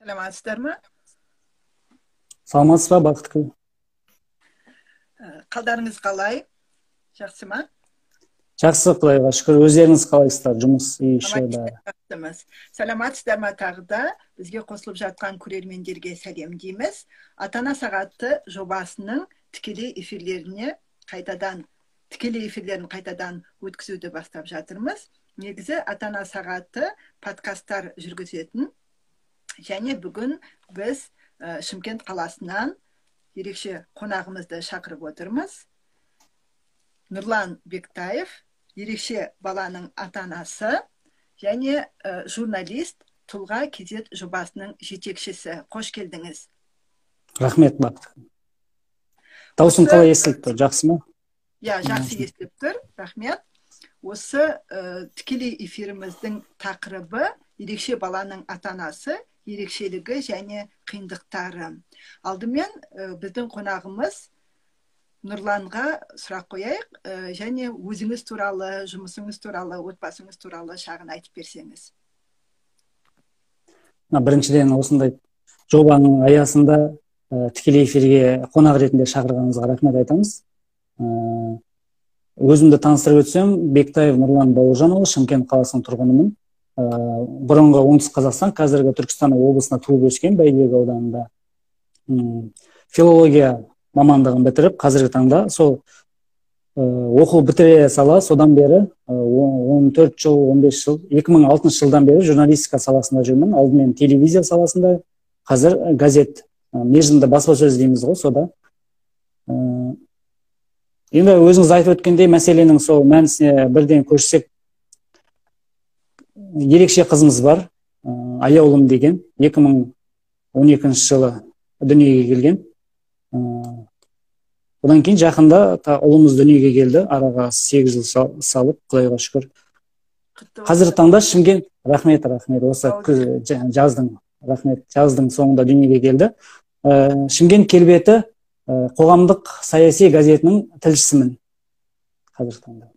Саламатсыздар ма? Саламатсыз ба, Бақытгүл? Қалдарыңыз қалай? Жақсы ма? Жақсы, Құдайға шүкір. Өздеріңіз қалайсыздар? Жұмыс, үй іші бәрі. Жақсымыз. Саламатсыздар ма тағы да? Бізге қосылып жатқан көрермендерге сәлем дейміз. Ата-ана сағаты жобасының тікелей эфирлерін қайтадан өткізуді бастап жатырмыз. Негізі ата-ана сағаты подкасттар жүргізетін, және бүгін біз Шымкент қаласынан ерекше қонағымызды шақырып отырмыз. Нұрлан Бектаев, ерекше баланың ата-анасы және журналист Тұлға Кезет жобасының жетекшісі. Қош келдіңіз. Рахмет, Бақытгүл. Даусым қалай естіліп тұр? Жақсы ма? Жақсы естіліп тұр. Рахмет. Осы тікелей эфиріміздің тақырыбы ерекше баланың ата-анасы, ерекшелігі және қиындықтары. Алдымен біздің қонағымыз Нұрланға сұрақ қояйық, және өзіңіз туралы, жұмысыңыз туралы, отбасыңыз туралы шағын айтып берсеңіз. Біріншіден, осындай жобаның аясында тікелей эфирге қонақ ретінде шақырғаныңызға рахмет айтамыз. Өзімді таныстырып өтсем, Бектаев Нұрлан Бауыржанұлы, Шымкент қаласының тұрғынымын. Бұрынғы Оңтүстік Қазақстан, қазіргі Түркістан облысына туып өскен, Бәйдібек ауданында. Филология мамандығын бітіріп, қазіргі таңда сол оқу бітіре сала, содан бері 14 жыл, 15 жыл, 2006 жылдан бері журналистика саласында жүрмін. Алдымен телевизия саласында, қазір газет, мерзімді баспасөз дейміз ғой, сода. Енді өзіңіз айтып өткендей, мәселенің сол мәнісіне бірден көшсек, ерекше қызымыз бар, Аяулым деген, 2012 жылы дүниеге келген. Одан кейін жақында ұлымыз дүниеге келді, араға 8 жыл салып, Құдайға шүкір. Қазіргі таңда Шымкент, рахмет, осы жаздың соңында дүниеге келді. Шымкент келбеті қоғамдық саяси газетінің тілшісімін қазіргі таңда.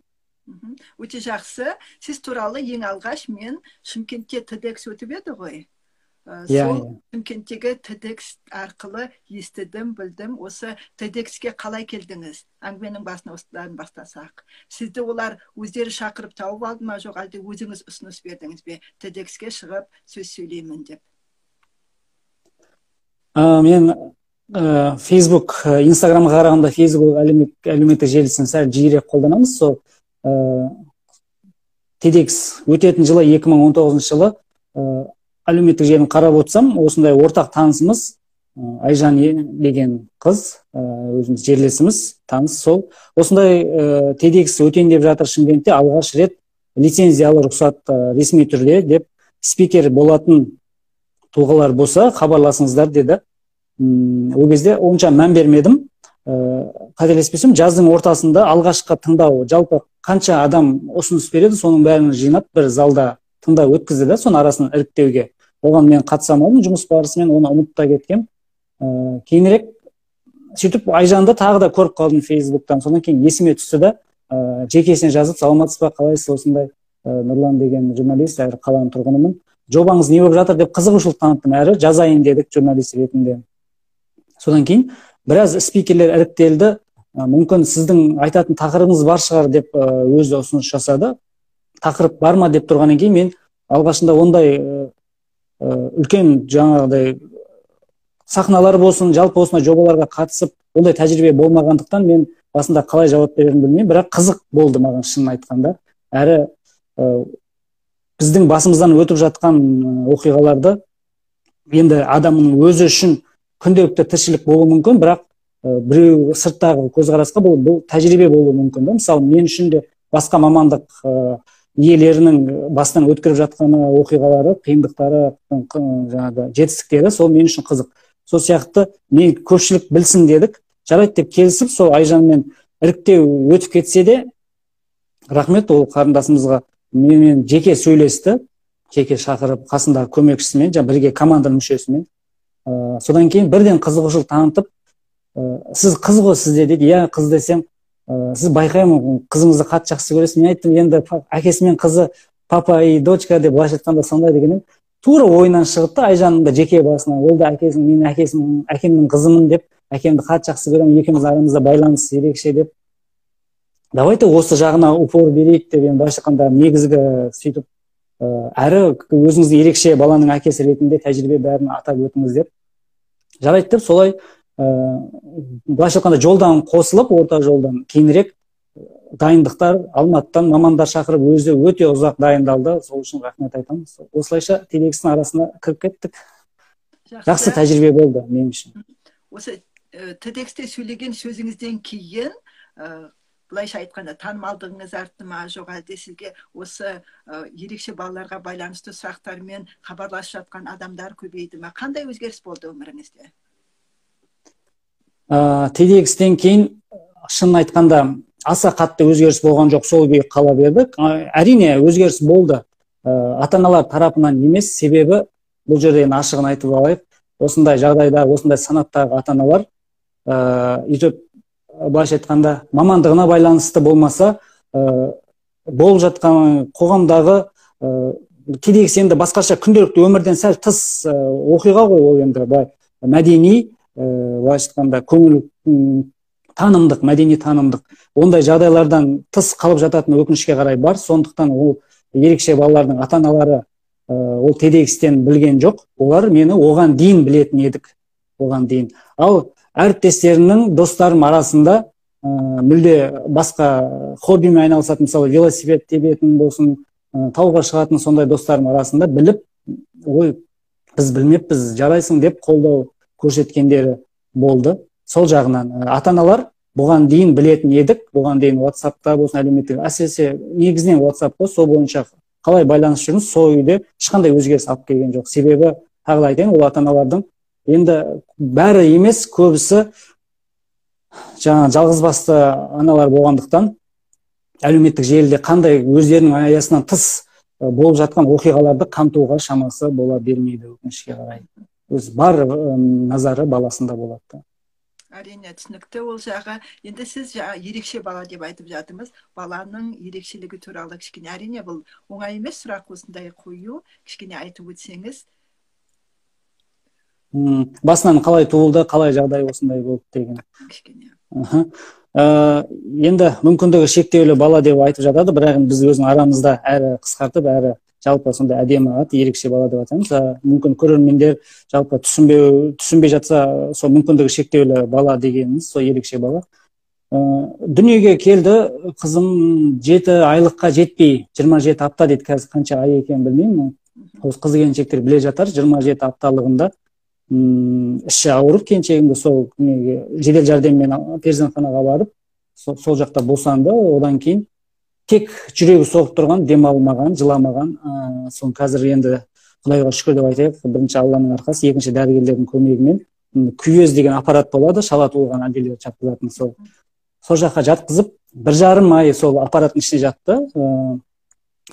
Өте жақсы. Сіз туралы ең алғаш мен Шымкентте TEDx өтіп еді ғой. Сол Шымкенттегі TEDx арқылы естідім, білдім. Осы TEDx-ке қалай келдіңіз? Әңгіменің басын осыдан бастасақ. Сізді олар өздері шақырып тауып алды ма, жоқ әлде өзіңіз ұсыныс бердіңіз бе? TEDx-ке шығып сөз сөйлеймін деп. Мен Facebook, Instagramға қарағанда Facebook әлеуметтік желісін сәл жиірек қолданамыз. Сол TEDx өтетін жылы 2019 жылы әлеуметтік желіні қарап отырсам, осындай ортақ танысымыз Айжан деген қыз, өзіміз жерлесіміз, таныс сол. Осындай TEDx өтейін деп жатыр Шымкентте, алғаш рет лицензиялы рұқсат ресми түрде деп спикер болатын тұлғалар болса, хабарласыңыздар деді. Ол кезде онша мән бермедім. Қателеспесем, жаздың ортасында алғашқы тыңдау, жалпы қанша адам ұсыныс береді, соның бәрін жинап бір залда тыңдау өткізді да, соның арасын іріктеуге. Оған мен қатысамадым, жұмыс барысымен оны ұмытта кеткем. Кейінірек сөйтіп Айжанды тағы да көріп қалдым Фейсбуктан. Содан кейін есіме түсті да, жекесіне жазып, саламатсыз ба, қалайсыз, осындай Нұрлан деген журналист, әрі қаланың тұрғынымын. Жобаңыз не болып жатыр деп қызығушылық таныттым, әрі жазайын дедік журналист ретінде. Содан кейін біраз спикерлер іріктелді. Мүмкін сіздің айтатын тақырыбыңыз бар шығар деп өзі ұсыныс жасады. Тақырып бар ма деп тұрғаннан кейін мен алғашында ондай үлкен жаңағыдай сахналар болсын, жалпы осындай жобаларға қатысып, ондай тәжірибе болмағандықтан мен басында қалай жауап берерімді білмеймін, бірақ қызық болды маған шынын айтқанда. Әрі біздің басымыздан өтіп жатқан оқиғаларды енді адамның өзі үшін күнделікті тіршілік болуы мүмкін, бірақ біреу сырттағы көзқарасқа бұл тәжірибе болуы мүмкін. Мысалы, мен үшін де басқа мамандық иелерінің бастан өткіріп жатқан оқиғалары, қиындықтары, жаңағы жетістіктері, сол мен үшін қызық. Сол сияқты мен көпшілік білсін дедік. Жарайды деп келісіп, сол Айжанмен іріктеу өтіп кетсе де, рахмет ол қарындасымызға. Менімен жеке сөйлесті, жеке шақырып, қасындағы көмекшісімен, бірге команданың мүшесімен. Содан кейін бірден қызығушылық танытып, сіз қыз ғой сізде деді. Я қыз десем, сіз байқаймын, қызыңызды қатты жақсы көресіз. Мен айттым, енді әкесі мен қызы папа и дочка деп былайша айтқанда сондай дегенім. тура ойынан шығып та, Айжанның да жеке басынан, ол да мен әкемнің қызымын деп, әкемді қатты жақсы көремін, екеуміз арамызда байланыс ерекше деп, давайте осы жағына упор берейік деп, енді былайша айтқанда негізгі сөйтіп әрі өзіңізді ерекше баланың әкесі ретінде тәжірибе бәрін атап өтіңіз деп жарайды деп, солай былайша айтқанда жолдан қосылып, орта жолдан кейінірек дайындықтар, Алматыдан мамандар шақырып, өзі өте ұзақ дайындалды. Сол үшін рахмет айтамыз. Осылайша TEDx'тің арасына кіріп кеттік. Жақсы тәжірибе болды мен үшін. Осы TEDx'те сөйлеген сөзіңізден кейін, былайша айтқанда танымалдығыңыз артты ма, жоқ әлде сізге осы ерекше балаларға байланысты сұрақтармен хабарласып жатқан адамдар көбейді ме? Қандай өзгеріс болды өміріңізде? TEDx'тен кейін шынын айтқанда аса қатты өзгеріс болған жоқ, сол күйі қала бердік. Әрине өзгеріс болды. Ата-аналар тарапынан емес, себебі бұл жерде ашығын айтып алайық. Осындай жағдайда, осындай санаттағы ата-аналар өйтіп былайша айтқанда мамандығына байланысты болмаса, болып жатқан қоғамдағы TEDx енді басқаша күнделікті өмірден сәл тыс оқиға ғой, ол енді мәдени, былайша айтқанда көңіл танымдық, мәдени танымдық, ондай жағдайлардан тыс қалып жататын өкінішке қарай бар. Сондықтан ол ерекше балалардың ата-аналары ол TEDx'тен білген жоқ. Олар мені оған дейін білетін едік. Оған дейін. Ал әріптестерімнің, достарым арасында мүлде басқа хоббимен айналысатын, мысалы велосипед тебетін болсын, тауға шығатын сондай достарым арасында біліп, ой, біз білмеппіз, жарайсың деп қолдау көрсеткендері болды. Сол жағынан ата-аналар бұған дейін білетін едік, бұған дейін WhatsApp-та болсын, әлеуметтік, әсіресе негізінен WhatsApp-та, сол бойынша қалай байланыс жүрміз, сол үйде ешқандай өзгеріс алып келген жоқ. Себебі тағы айтайын, ол ата-аналардың енді бәрі емес, көбісі жаңа жалғызбасты аналар болғандықтан әлеуметтік желіде қандай өздерінің аясынан тыс болып жатқан оқиғаларды қамтуға шамасы бола бермейді, өкінішке қарай. Өз бар назары баласында болады. Әрине түсінікті ол жағы. Енді сіз ерекше бала деп айтып жатырмыз. Баланың ерекшелігі туралы кішкене, әрине бұл оңай емес сұрақ осындай қою, кішкене айтып өтсеңіз. Басынан қалай туылды, қалай жағдай осындай болды деген. Кішкене. Енді мүмкіндігі шектеулі бала деп айтып жатады, бірақ біз өзінің арамызда әрі қысқартып, әрі жалпы сондай әдемі ат, ерекше бала деп айтамыз. Мүмкін көрермендер жалпы түсінбей жатса, сол мүмкіндігі шектеулі бала дегеніміз, сол ерекше бала. Дүниеге келді, қызым 7 айлыққа жетпей, 27 апта дейді, қазір қанша ай екенін білмеймін. Осы қыз келіншектер біле жатар, 27 апталығында іші ауырып, келіншегімді сол жедел жәрдеммен перзентханаға барып, сол жақта босанды. Одан кейін тек жүрегі соғып тұрған, демалмаған, жыламаған. Соны қазір енді Құдайға шүкір деп айтайық, бірінші Алланың арқасы, екінші дәрігерлердің көмегімен күйез деген аппарат болады, шала туылған әделер жатқызатын. Сол жаққа жатқызып, 1,5 ай сол аппараттың ішіне жатты.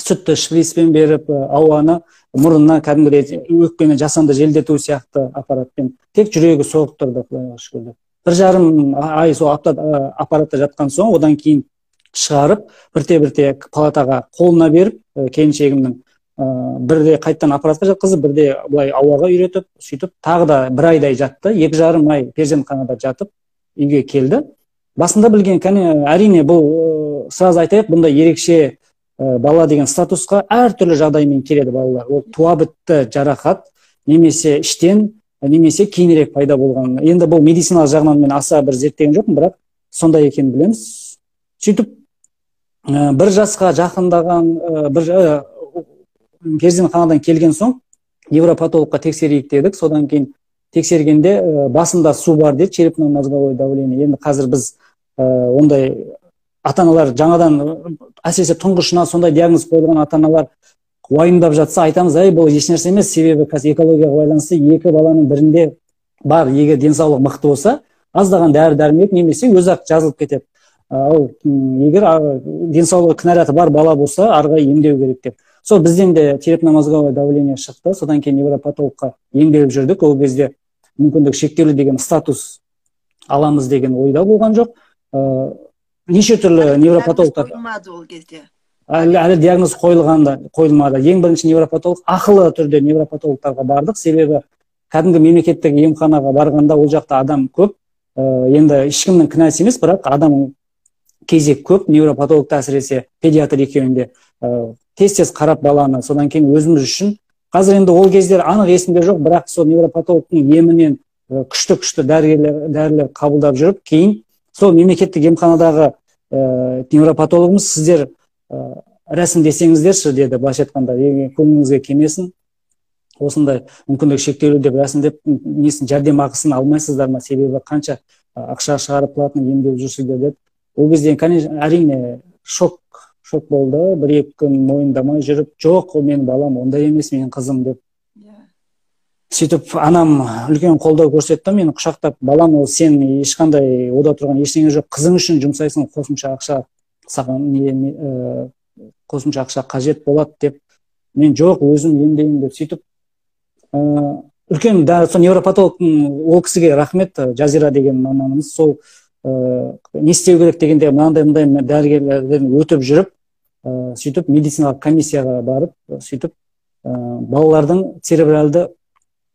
Сүтті шприцпен беріп, ауаны мұрнына кәдімгідей өкпені жасанды желдету сияқты аппаратпен тек жүрегі соғып тұрды, Құдайға шүкір. 1,5 ай сол аппаратта жатқан соң, одан кейін шығарып, бірте-бірте палатаға қолына беріп, келіншегімнің бірде қайттан аппаратқа жатқызып, бірде былай ауаға үйретіп, сөйтіп тағы да 1 айдай жатты. 2,5 ай перзентханада жатып, үйге келді. Басында білген, әрине бұл сразу айтайық, бұнда ерекше бала деген статусқа әртүрлі жағдаймен келеді балалар. Ол туа бітті жарақат, немесе іштен, немесе кейінірек пайда болған. Енді бұл медициналық жағынан мен аса бір зерттеген жоқпын, бірақ сондай екенін білеміз. Сөйтіп 1 жасқа жақындаған перзентханадан келген соң невропатологқа тексерейік дедік. Содан кейін тексергенде басында су бар деді, черепно-мозговое давление. Енді қазір біз ондай ата-аналар жаңадан, әсіресе тұңғышына сондай диагноз қойылған ата-аналар уайымдап жатса, айтамыз, бұл ешнәрсе емес, себебі қазір экологияға байланысты 2 баланың бірінде бар. Егер денсаулық мықты болса, аздаған дәрі-дәрмек немесе өзі-ақ жазылып кетеді. Ал егер денсаулығы кінәраты бар бала болса, арғы емдеу керек деп. Сол бізден де черепно-мозговое давление шықты. Содан кейін невропатологқа емделіп жүрдік. Ол кезде мүмкіндік шектеулі деген статус аламыз деген ойда болған жоқ. Неше түрлі невропатологтар. Қойылмады ол кезде. әлі диагноз қойылмады. Ең бірінші невропатолог, ақылы түрде невропатологтарға бардық, себебі кәдімгі мемлекеттік емханаға барғанда ол жақта адам көп, енді ешкімнің кінәсі емес, бірақ адам кезек көп, невропатологта әсіресе педиатр екеуінде тез қарап баланы, содан кейін өзіміз үшін, қазір енді ол кездер анық есімде жоқ, бірақ сол невропатологтың емінен күшті дәрілер қабылдап жүріп, кейін сол мемлекеттік емханадағы невропатологымыз, сіздер рәсімдесеңіздерші деді, былайша айтқанда, көңіліңізге келмесін, осындай мүмкіндігі шектеулі деп рәсімдеп, несін жәрдемақысын алмайсыздар ма, себебі қанша ақша шығарып платно емдеп жүрсіздер деп. Ол кезде, әрине, шок болды, бір-екі күн мойындамай жүріп, жоқ, ол менің балам, ондай емес, менің қызым деп. Сөйтіп, анам үлкен қолдау көрсетті, мені құшақтап, балам, ол сен ешқандай ода тұрған ештеңе жоқ, қызың үшін жұмсайсың, қосымша ақша саған қосымша ақша қажет болады деп. Мен жоқ, өзім емдеймін деп. Сөйтіп, үлкен невропатологтың ол кісіге рахмет, Жазира деген маманымыз, сол не істеу керек дегенде мынандай дәрігерлерден өтіп жүріп, сөйтіп медициналық комиссияға барып, сөйтіп балалардың церебральды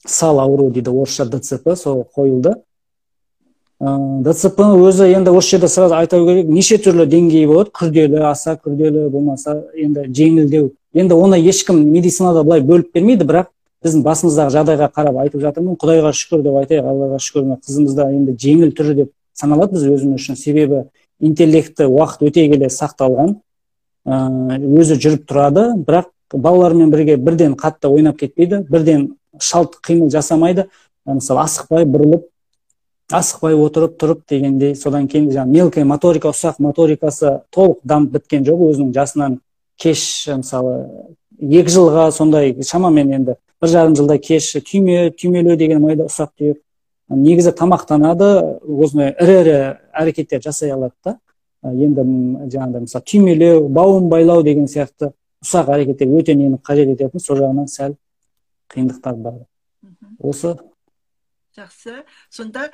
сал ауруы дейді, орысша ДЦП, сол қойылды. ДЦП-ның өзі енді осы жерде сразу айту керек, неше түрлі деңгейі болады, күрделі, аса күрделі, болмаса енді жеңілдеу. Енді оны ешкім медицинада былай бөліп бермейді, бірақ біздің басымыздағы жағдайға қарап айтып жатырмын. Құдайға шүкір деп айтайық, Аллаға шүкір, қызымызда енді жеңіл түрі деп саналады біз өзіміз үшін, себебі интеллекті уақыт өте келе сақталған, өзі жүріп тұрады, бірақ балалармен бірге бірден қатты ойнап кетпейді, бірден шалт қимыл жасамайды, мысалы асықпай бұрылып, асықпай отырып тұрып дегендей. Содан кейін мелкая моторика, ұсақ моторикасы толық дамып біткен жоқ, өзінің жасынан кеш, мысалы 2 жылға сондай, шамамен енді 1,5 жылда кеш, түймелеу деген майда ұсақ түйек, негізі тамақтанады, өзіне ірі әрекеттер жасай алады да. Енді жаңағыдай мысалы түймелеу, бауын байлау деген сияқты ұсақ әрекеттер өте нені қажет ететін, сол жағынан сәл қиындықтар бар. Осы. Жақсы. Сонда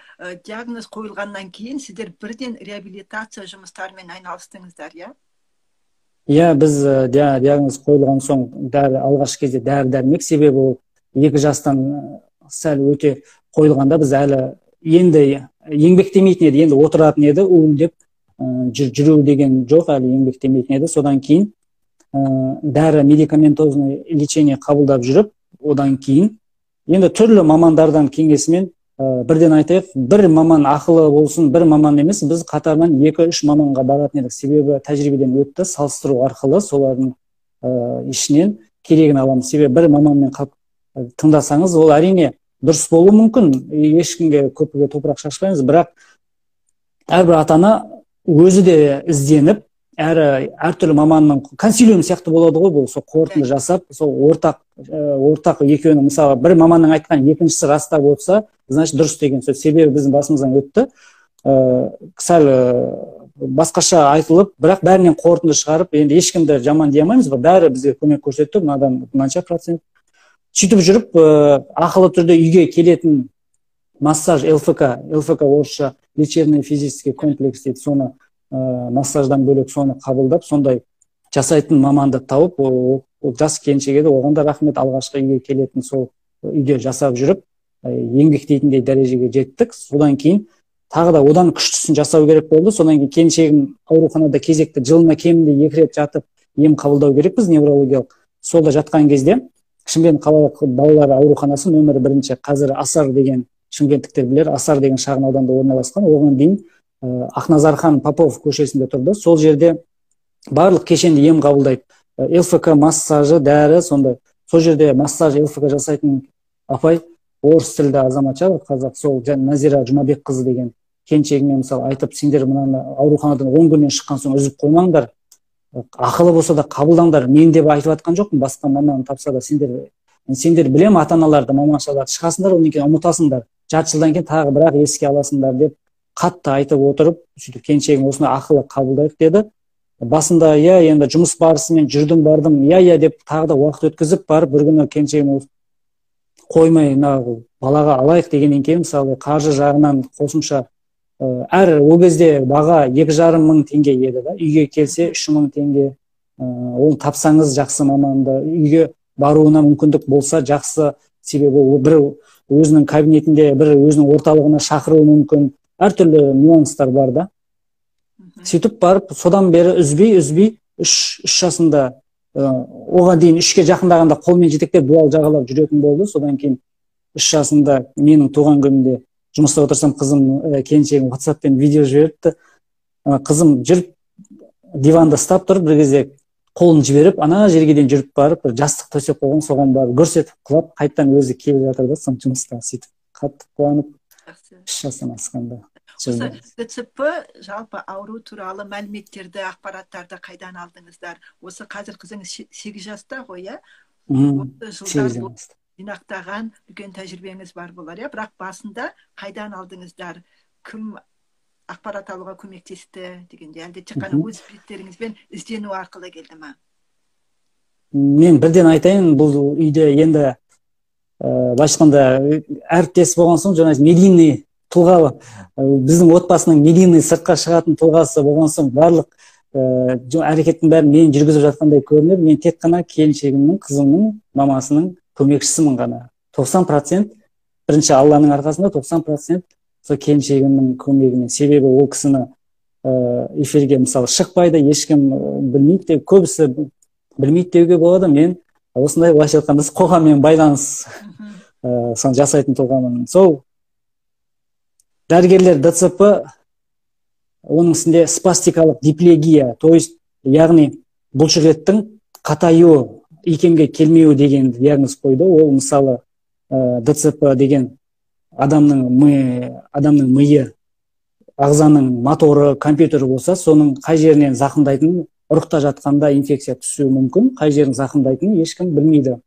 диагноз қойылғаннан кейін сіздер бірден реабилитация жұмыстарымен айналыстыңыздар, иә? Иә, біз диагноз қойылған соң алғашқы кезде дәрі-дәрмек, себебі ол 2 жастан сәл өте қойылғанда біз әлі енді еңбектемейтін еді, енді отыратын еді, уылдеп жүру деген жоқ, әлі еңбектемейтін еді. Содан кейін дәрі медикаментозный лечение қабылдап жүріп, одан кейін енді түрлі мамандардан кеңесімен бірден айтайық, бір маман ақылы болсын, бір маман емес, біз қатарынан 2-3 маманға баратын едік, себебі тәжірибеден өтті, салыстыру арқылы солардың ішінен керегін аламыз. Себебі бір маманмен тыңдасаңыз, ол әрине дұрыс болуы мүмкін, ешкімге көпіге топырақ шашпаймыз, бірақ әрбір ата-ана өзі де ізденіп, әртүрлі маманның консилиум сияқты болады ғой, бұл сол қорытынды жасап, сол ортақ екеуінің, мысалы бір маманның айтқан екіншісі растап отырса, значит дұрыс деген сөз. Себебі біздің басымыздан өтті, сәл басқаша айтылып, бірақ бәрінен қорытынды шығарып, енді ешкімді жаман дей алмаймыз, бәрі бізге көмек көрсетті, мынадан мынанша процент. Сөйтіп жүріп, ақылы түрде үйге келетін массаж ЛФК орысша лечебный физический комплекс дейді, соны массаждан бөлек соны қабылдап, сондай жасайтын маманды тауып, ол жас келіншек еді, оған да рахмет, алғашқы үйге келетін сол үйде жасап жүріп, еңбектейтіндей дәрежеге жеттік. Содан кейін тағы да одан күштісін жасау керек болды. Содан кейін келіншегім ауруханада кезекті жылына кемінде 2 рет жатып ем қабылдау керекпіз, неврологиялық. Солда жатқан кезде Шымкент қалалық балалар ауруханасы нөмірі 1, қазір Асар деген, шымкенттіктер білер, Асар деген шағын ауданда орналасқан. Оған дейін Ақназархан Попов көшесінде тұрды. Сол жерде барлық кешенді ем қабылдайды. ЛФК массажы, дәрі, сондай. Сол жерде массаж, ЛФК жасайтын апай, орыс тілді азаматша, қазақ, сол Назира Жұмабек қызы деген келіншегіме мысалы айтып, сендер мынаны ауруханадан 10 күннен шыққан соң үзіп қоймаңдар, ақылы болса да қабылдаңдар. Мен деп айтып жатқан жоқпын, басқа маманы тапса да, сендер білем ата-аналарды, мамашаларды шығасыңдар, онан кейін ұмытасыңдар, жарты жылдан кейін тағы бірақ еске аласыңдар деп қатты айтып отырып, сөйтіп келіншегім осыны ақылы қабылдайық деді. Басында енді жұмыс барысымен жүрдім бардым, деп тағы да уақыт өткізіп барып, бір күні келіншегім қоймай балаға алайық дегеннен кейін, мысалы қаржы жағынан қосымша ол кезде баға 2,5 мың теңге еді да, үйге келсе 3 мың теңге, Оны тапсаңыз жақсы маманды үйге баруына мүмкіндік болса жақсы, себебі ол бір өзінің кабинетінде, бір өзінің орталығына шақыруы мүмкін, әртүрлі нюанстар бар да. Сөйтіп барып, содан бері үзбей 3 жасында оған дейін 3-ке жақындағанда қолмен жетектеп дуал жағалап жүретін болды. Содан кейін 3 жасында менің туған күнімде жұмыста отырсам, қызым келіншегім WhatsApp-пен видео жіберіпті. Қызым жүріп диванда ұстап тұрып, бір кезде қолын жіберіп, ана жерге дейін жүріп барып, бір жастық төсеп қойған, соған барып көрсетіп құлап, қайттан өзі келіп жатыр да, сон жұмыста сөйтіп қатты қуанып 3 жастан асқанда. Осы ДЦП жалпы ауру туралы мәліметтерді, ақпараттарды қайдан алдыңыздар? Осы қазір қызыңыз 8 жаста ғой, иә? Жылдар жинақтаған үлкен тәжірибеңіз бар болар, иә? Бірақ басында қайдан алдыңыздар? Кім ақпарат алуға көмектесті дегенде, әлде тек қана өз беттеріңізбен іздену арқылы келді ме? Мен бірден айтайын, бұл үйде енді башқанда әріптес болған соң, жаңа медийный тұлға, біздің отбасының медийный сыртқа шығатын тұлғасы болған соң, барлық әрекеттің бәрін мен жүргізіп жатқандай көрінеді. Мен тек қана келіншегімнің, қызымның, мамасының көмекшісімін ғана. 90% бірінші Алланың арқасында, 90% сол келіншегімнің көмегімен. Себебі ол кісіні эфирге мысалы шықпайды, ешкім білмейді, көбісі білмейді деуге болады. Мен осындай былайша айтқанда қоғаммен байланыс жасайтын тұлғамын. Сол дәрігерлер ДЦП, оның ішінде спастикалық диплегия, то есть, яғни бұлшықеттің қатаюы, икемге келмеуі деген диагноз қойды. Ол мысалы ДЦП деген адамның миы, ағзаның моторы, компьютері болса, соның қай жерінен зақымдайтынын, ұрықта жатқанда инфекция түсуі мүмкін, қай жерін зақымдайтынын ешкім білмейді.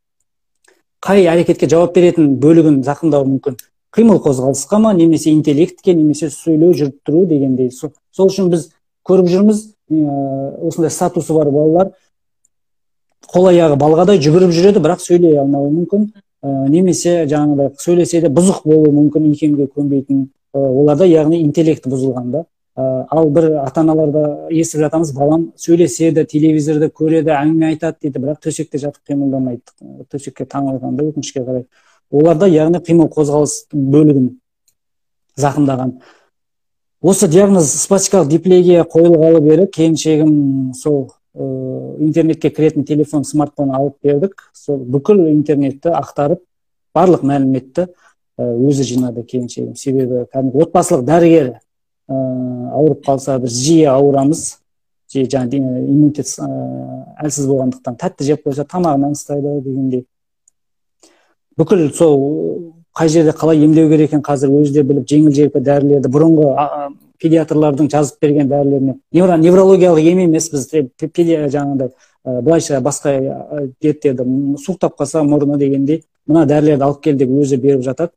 Қай әрекетке жауап беретін бөлігін зақымдауы мүмкін. Қимыл қозғалысқа ма, немесе интеллектке, немесе сөйлеу, жүріп тұру дегендей. Сол үшін біз көріп жүрміз, осындай статусы бар балалар қол аяғы балғадай жүгіріп жүреді, бірақ сөйлей алмауы мүмкін. Немесе жаңағыдай сөйлесе де бұзық болуы мүмкін, икемге көнбейтін. Оларда яғни интеллекті бұзылғанда. Ал бір ата-аналарда естіп жатамыз, балам сөйлеседі, телевизорды көреді, әңгіме айтады дейді, бірақ төсекте жатып қимылдамайды. Төсекке таңылғанда өкінішке қарай. Оларда яғни қимыл қозғалыс бөлігін зақымдаған. Осы диагноз спастикалық диплегия қойылғалы бері келіншегім сол интернетке кіретін телефон, смартфон алып бердік. Сол бүкіл интернетті ақтарып, барлық мәліметті өзі жинады келіншегім. Себебі отбасылық дәрігер ауырып қалса, біз жиі ауырамыз. Иммунитет әлсіз болғандықтан тәтті жеп қойса, тамағынан ұстайды дегендей. Бүкіл сол қай жерде қалай емдеу керек екенін қазір өзі де біліп, жеңіл-желпі дәрілерді, бұрынғы педиатрлардың жазып берген дәрілеріне, неврологиялық ем емес, біз жаңағыдай былайша басқа дерттерді суықтап қалса мұрны дегендей, мына дәрілерді алып кел деп өзі беріп жатады.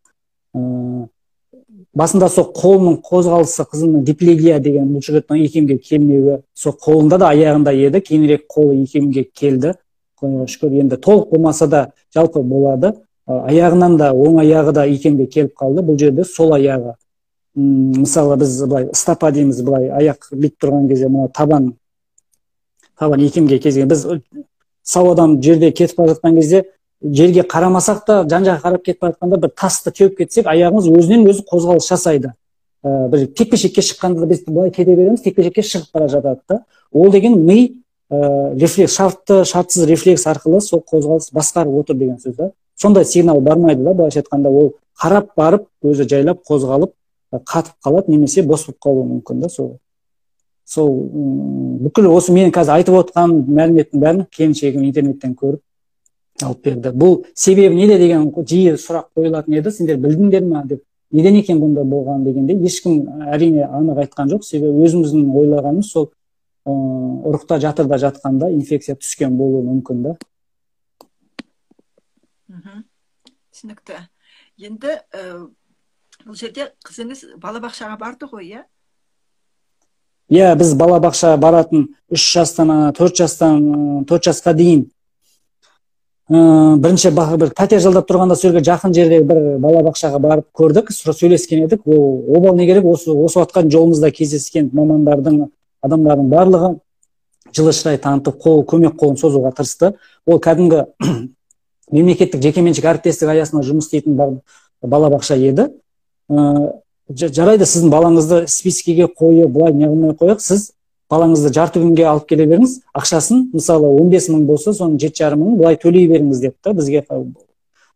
Басында сол қолының қозғалысы, қызымның диплегия деген бұлшықеттің икемге келмеуі, сол қолында да аяғында еді, кейінірек қолы икемге келді. Шүкір, енді толық болмаса да жалпы болады. Аяғынан да, оң аяғы да икемге келіп қалды. Бұл жерде сол аяғы. Мысалы, біз былай стопа дейміз, былай аяқ бит тұрған кезде, мына табан икемге кезген. Біз сау адам жерде кетіп бара жатқан кезде, жерге қарамасақ та, жан-жаққа қарап кетіп бара жатқанда бір тасты теуіп кетсек, аяғымыз өзінен өзі қозғалыс жасайды. Бір текпешекке шыққанда біз былай кете береміз, текпешекке шығып бара жатады да. Ол деген ми рефлекс, шартсыз рефлекс арқылы сол қозғалыс басқарып отыр деген сөз да. Сондай сигнал бармайды да, былайша айтқанда, ол қарап барып, өзі жайлап қозғалып, қатып қалады, немесе бос болып қалуы мүмкін да. Сол бүкіл осы мен қазір айтып отқан мәліметтің бәрін келіншегім интернеттен көріп алып берді. Бұл себебі неде деген жиі сұрақ қойылатын еді, сендер білдіңдер ме деп, неден екен бұнда болған дегенде, ешкім әрине анық айтқан жоқ. Себебі өзіміздің ойлағанымыз сол ұрықта жатырда жатқанда инфекция түскен болуы мүмкін да. Түсінікті. Енді бұл жерде қызыңыз балабақшаға барды ғой, иә? Иә, біз балабақша баратын 3 жастан 4 жасқа дейін. Бірінші бір пәтер жалдап тұрғанда сол жерге жақын жерде бір балабақшаға барып көрдік, сөйлескен едік. Обал не керек, осы уақытқа жолымызда кездескен мамандардың, адамдардың барлығы жылы шырай танытып көмек қолын созуға тырысты. Ол кәдімгі мемлекеттік жекеменшік әріптестік аясында жұмыс істейтін балабақша еді. Жарайды, сіздің балаңызды спискіге қойып, былай неғылмай қойық, сіз балаңызды жарты күнге алып келе беріңіз, ақшасын мысалы 15 мың болса, соның 7,5 мың былай төлей беріңіз деп та бізге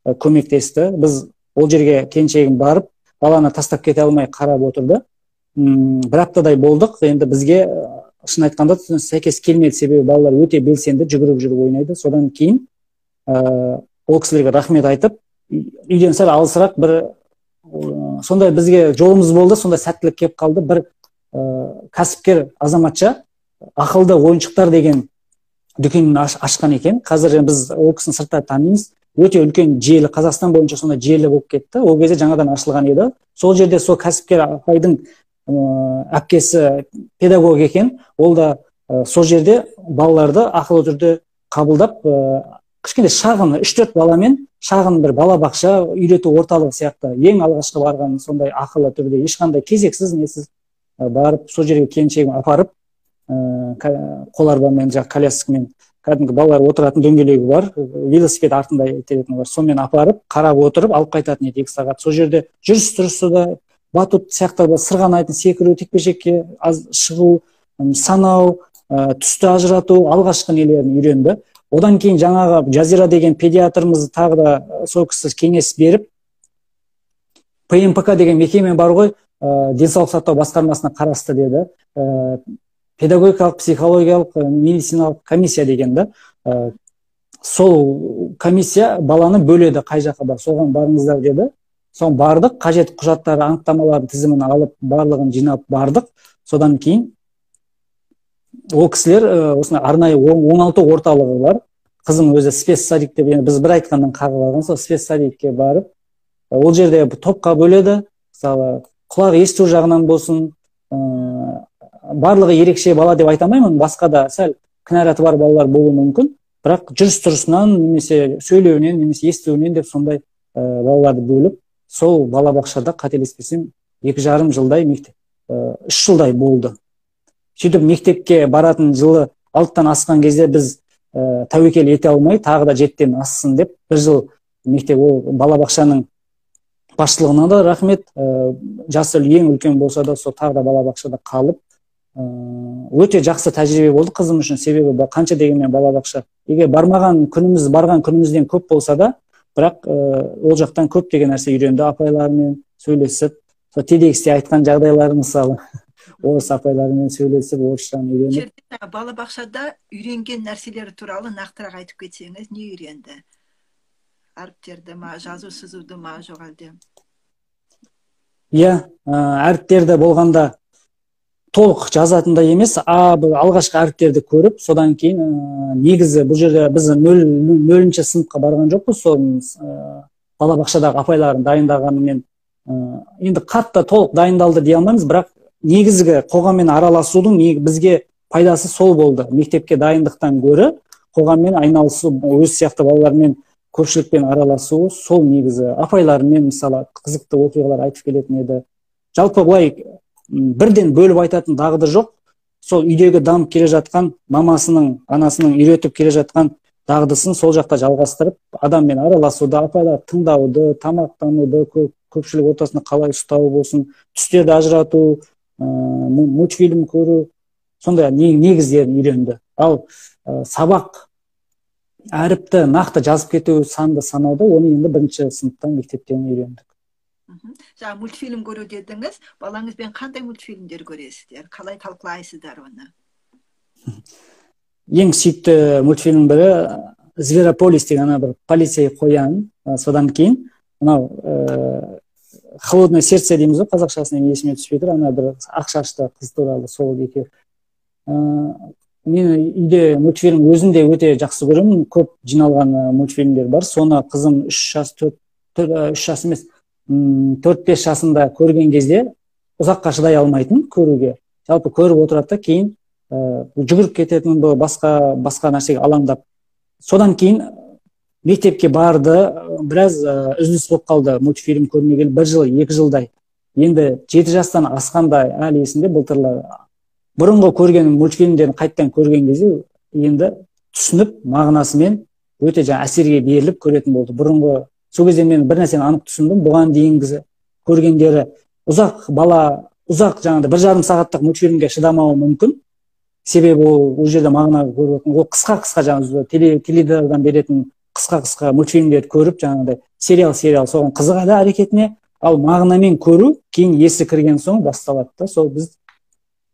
көмектесті. Біз ол жерге келіншегім барып, баланы тастап кете алмай қарап отырды. Бір аптадай болдық. Енді бізге шын айтқанда сәйкес келмеді, себебі балалар өте белсенді, жүгіріп жүріп ойнайды. Содан кейін ол кісілерге рахмет айтып, үйден сәл алысырақ бір сондай бізге жолымыз болды, сондай сәттілік келіп қалды. Бір кәсіпкер азаматша ақылды ойыншықтар деген дүкенін ашқан екен. Қазір біз ол кісіні сырттай танимыз. Өте үлкен желі, Қазақстан бойынша сондай желі болып кетті. Ол кезде жаңадан ашылған еді. Сол жерде сол кәсіпкер апайдың әпкесі педагог екен. Ол да сол жерде балаларды ақылы түрде қабылдап, кішкене шағын 3-4 баламен шағын бір балабақша, үйрету орталығы сияқты ең алғашқы барған сондай ақылы түрде, ешқандай кезексіз несіз барып, сол жерге келіншегім апарып, қоларбамен, коляскамен, кәдімгі балалар отыратын дөңгелегі бар, велосипед артында итеретін бар, сонымен апарып, қарап отырып, алып қайтатын еді 2 сағат. Сол жерде жүріс-тұрысы да, батут сияқты сырғанайтын, секіру, текпешекке шығу, санау, түсті ажырату, алғашқы нелерін үйренді. Одан кейін жаңағы Жазира деген педиатрымыз тағы да сол кісі кеңес беріп, ПМПК деген мекеме бар ғой, денсаулық сақтау басқармасына қарасты деді. Педагогикалық, психологиялық, медициналық комиссия дегенді. Сол комиссия баланы бөледі, қай жаққа бар, соған барыңыздар деді. Соң бардық, қажет құжаттары, анықтамалардың тізімін алып, барлығын жинап бардық. Содан кейін ол кісілер осындай арнайы 16 орталығы бар. Қызым өзі спецсадик деп, біз бір айтқаннан қағылған, сол спецсадикке барып, ол жерде топқа бөледі. Мысалы, құлақ есту жағынан болсын, барлығы ерекше бала деп айтамаймын, басқа да сәл кінәраты бар балалар болуы мүмкін, бірақ жүріс-тұрысынан, немесе сөйлеуінен, немесе естуінен деп сондай балаларды бөліп, сол балабақшада қателеспесем 2,5 жылдай мектеп, 3 жылдай болды. Сөйтіп мектепке баратын жылы 6-тан асқан кезде біз тәуекел ете алмай, тағы да 7-тен ассын деп, 1 жыл мектеп, ол балабақшаның басшылығына да рахмет, жасы ең үлкен болса да, сол тағы да балабақшада қалып, өте жақсы тәжірибе болды қызым үшін, себебі қанша дегенмен балабақша, егер бармаған күніміз, барған күнімізден көп болса да, бірақ ол жақтан көп деген нәрсе үйренді, апайлармен сөйлесіп, TEDx'те айтқан жағдайлары мысалы, орыс апайлармен сөйлесіп, орысшаны үйреніп. Балабақшада үйренген нәрселері туралы нақтырақ айтып кетсеңіз, не үйренді? Әріптерді ма, жазу сызуды ма, жоқ әлде? Иә, әріптерді болғанда толық жазатындай емес, алғашқы әріптерді көріп, содан кейін негізі бұл жерде біз 0-ші сыныпқа барған жоқпыз, сол балабақшадағы апайларын дайындағанымен енді қатты толық дайындалды дей алмаймыз, бірақ негізгі қоғаммен араласудың бізге пайдасы сол болды. Мектепке дайындықтан гөрі қоғаммен айналысу, өз сияқты балалармен көпшілікпен араласу, сол негізі. Апайлармен мысалы қызықты оқиғалар айтып келетін еді. Жалпы былай бірден бөліп айтатын дағды жоқ. Сол үйдегі дамып келе жатқан мамасының, анасының үйретіп келе жатқан дағдысын сол жақта жалғастырып, адаммен араласуды, апайлар тыңдауды, тамақтануды, көпшілік ортасында қалай ұстау болсын, түстерді ажырату, мультфильм көру, сондай негіздерін үйренді. Ал сабақ әріпті нақты жазып кету, санды санауды, оны енді 1-ші сыныптан мектептен үйрендік. Жаңа мультфильм көру дедіңіз, балаңызбен қандай мультфильмдер көресіздер? Қалай талқылайсыздар оны? Ең сүйікті мультфильм бірі Зверополис деген бір полицей қоян. Содан кейін холодное сердце дейміз ғой, қазақшасынан есіме түспей тұр, бір ақ шашты қыз туралы, сол екеуі. Мен үйде мультфильм өзінде өте жақсы көремін, көп жиналған мультфильмдер бар. Соны қызым 3 жас емес, 4-5 жасында көрген кезде ұзаққа шыдай алмайтын көруге. Жалпы көріп отырады да, кейін жүгіріп кететін, басқа нәрсеге алаңдап. Содан кейін мектепке барды, біраз үзіліс болып қалды, мультфильм көрмегелі 1 жыл, 2 жылдай. Енді 7 жастан асқандай әлі есімде, былтырлар бұрынғы көрген мультфильмдерін қайттан көрген кезде енді түсініп мағынасымен өте жаңа әсерге беріліп көретін болды. Бұрынғы сол кезде мен бір нәрсені анық түсіндім. Бұған дейінгі көргендері ұзақ жаңағыдай 1,5 сағаттық мультфильмге шыдамауы мүмкін. Себебі ол жерде мағына көретін, ол қысқа жаңағы теледидардан беретін қысқа мультфильмдерді көріп, жаңағыдай сериал соған қызығады әрекетіне, ал мағынамен көру кейін есі кірген соң басталады да. Сол біз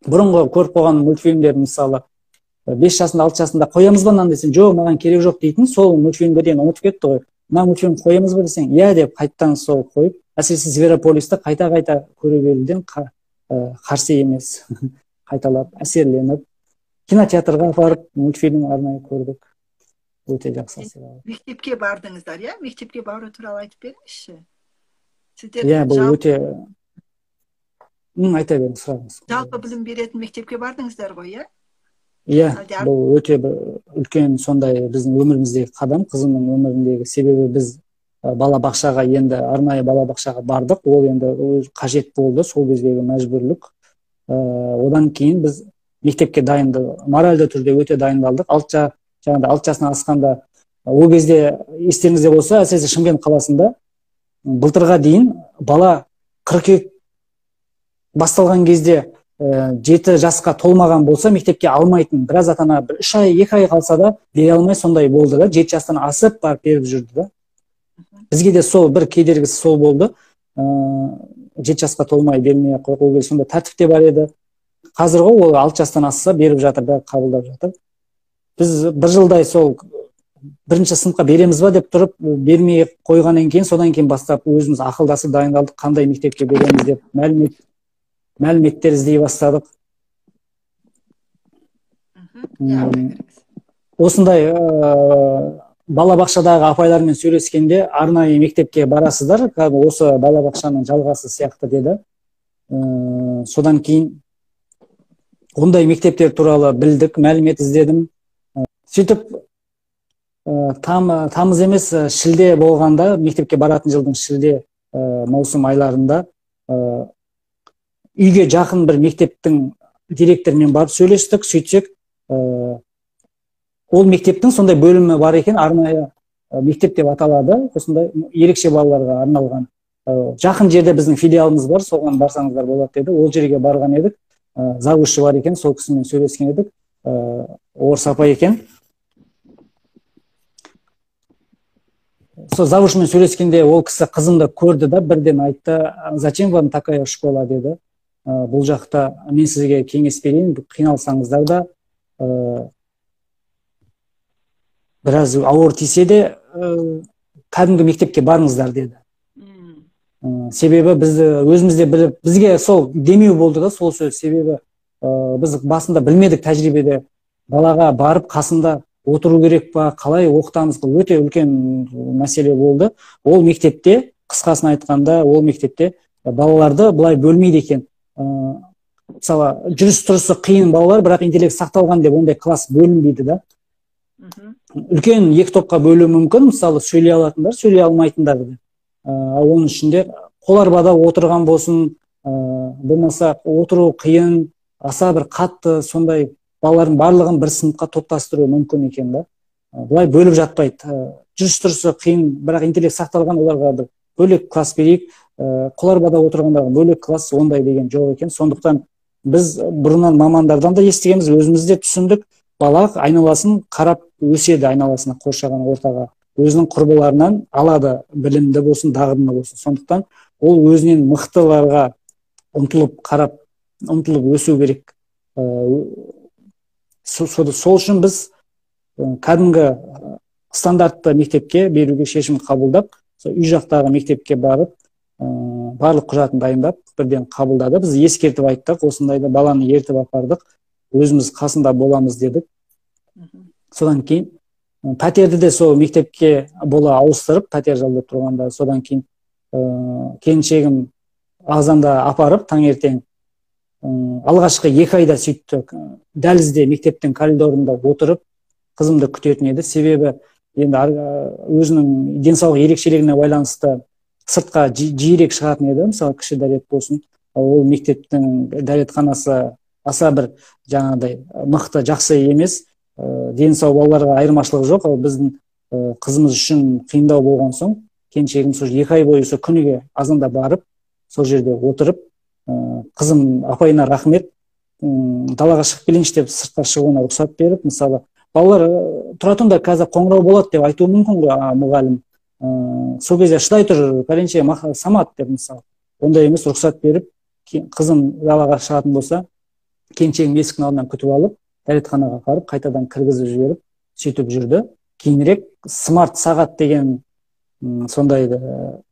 бұрынғы көріп қойған мультфильмдер, мысалы 5 жасында 6 жасында қоямыз ба мынаны десең, жоқ маған керек жоқ дейтін, сол мультфильмдерден ұмытып кетті ғой. Мына мультфильм қоямыз ба десең, иә деп қайттан сол қойып, әсіресе Зверополисті қайта көре беруден қарсы емес. Қайталап әсерленіп, кинотеатрға барып мультфильм арнайы көрдік. Өте жақсы әсер алды. Мектепке бардыңыздар, иә? Мектепке бару туралы айтып беріңізші. Иә, бұл өте айта беріңіз, сұраңыз. Жалпы білім беретін мектепке бардыңыздар ғой, иә? Иә, бұл өте үлкен сондай біздің өміріміздегі қадам, қызымның өміріндегі. Себебі біз балабақшаға енді арнайы балабақшаға бардық, ол енді қажет болды, сол кездегі мәжбүрлік. Одан кейін біз мектепке моральды түрде өте дайындалдық. 6 жасынан асқанда, ол кезде естеріңізде болса, әсіресе Шымкент қаласында былтырға дейін бала қыркүйек басталған кезде 7 жасқа толмаған болса мектепке алмайтын. Біраз ата-ана 3 ай, 2 ай қалса да бере алмай сондай болды да. 7 жастан асып барып беріп жүрді да. Бізге де сол бір кедергісі сол болды. 7 жасқа толмай бермей қойып, ол кезде сондай тәртіпте бар еді. Қазір ғой ол 6 жастан асса беріп жатыр, бәрі қабылдап жатыр. Біз бір жылдай сол 1-ші сыныпқа береміз ба деп тұрып бермей қойғаннан кейін, содан кейін бастап өзіміз ақылдасып дайындалдық, қандай мектепке береміз деп мәліметтер іздей бастадық. Осындай балабақшадағы апайлармен сөйлескенде, арнайы мектепке барасыздар, осы балабақшаның жалғасы сияқты деді. Содан кейін ондай мектептер туралы білдік, мәлімет іздедім. Сөйтіп тамыз емес, шілде болғанда, мектепке баратын жылдың шілде маусым айларында үйге жақын бір мектептің директорымен барып сөйлестік. Сөйтсек, ол мектептің сондай бөлімі бар екен, арнайы мектеп деп аталады, осындай ерекше балаларға арналған. Жақын жерде біздің филиалымыз бар, соған барсаңыздар болады деді. Ол жерге барған едік, завучы бар екен, сол кісімен сөйлескен едік, орыс апай екен. Сол завучымен сөйлескенде ол кісі қызымды көрді да, бірден айтты: "Зачем вам такая школа?" деді. Бұл жақта мен сізге кеңес берейін, қиналсаңыздар да, біраз ауыр тисе де, кәдімгі мектепке барыңыздар деді. Себебі біз өзімізде біліп, бізге сол демеу болды да сол сөз. Себебі біз басында білмедік, тәжірибеде балаға барып қасында отыру керек па, қалай оқытамыз, өте үлкен мәселе болды. Ол мектепте, қысқасын айтқанда, ол мектепте балаларды былай бөлмейді екен. Мысалы, жүріс-тұрысы қиын балалар, бірақ интеллект сақталған деп ондай класс бөлінбейді да. Үлкен 2 топқа бөлу мүмкін, мысалы, сөйлей алатындар, сөйлей алмайтындар. Оның ішінде қоларбада отырған болсын, болмаса отыру қиын, аса бір қатты сондай балалардың барлығын бір сыныпқа топтастыру мүмкін екен да. Бұлай бөліп жатпайды. Жүріс-тұрысы қиын, бірақ интеллект сақталған, оларға бір бөлек класс берейік, қоларбада отырғандарға бөлек класс, ондай деген жоқ екен. Сондықтан біз бұрыннан мамандардан да естігенбіз, өзіміз де түсіндік. Бала айналасын қарап өседі, айналасына, қоршаған ортаға, өзінің құрбыларынан алады, білімді болсын, дағдыны болсын. Сондықтан ол өзінен мықтыларға ұмтылып қарап, ұмтылып өсу керек. Сол үшін біз кәдімгі стандартты мектепке беруге шешім қабылдап, үй жақтағы мектепке барып, барлық құжатын дайындап, бірден қабылдады. Біз ескертіп айттық, осындайда баланы ертіп апардық, өзіміз қасында боламыз дедік. Содан кейін пәтерді де сол мектепке бола ауыстырып, пәтер жалдап тұрғанда, содан кейін келіншегім ағзамда апарып, таңертең алғашқы 2 айда сөйттік, дәлізде мектептің коридорында отырып, қызымды күтетін еді. Себебі енді өзінің денсаулық ерекшелігіне байланысты сыртқа жиірек шығатын еді, мысалы кіші дәрет болсын. Ол мектептің дәретханасы аса бір жаңағыдай мықты жақсы емес, дені сау балаларға айырмашылығы жоқ. Ал біздің қызымыз үшін қиындау болған соң келіншегім сол 2 ай бойы сол күніге азанда барып сол жерде отырып, қызым апайына рахмет, далаға шығып келейінші деп сыртқа шығуына рұқсат беріп, мысалы балалар тұра тұрыңдар, қазір қоңырау болады деп айтуы мүмкін ғой мұғалім, сол кезде шыдай тұр пәленше самат деп, мысалы ондай емес, рұқсат беріп, қызым далаға шығатын болса келіншегім есіктің алдынан күтіп алып, дәретханаға апарып қайтадан кіргізіп жіберіп сөйтіп жүрді. Кейінірек смарт сағат деген сондайды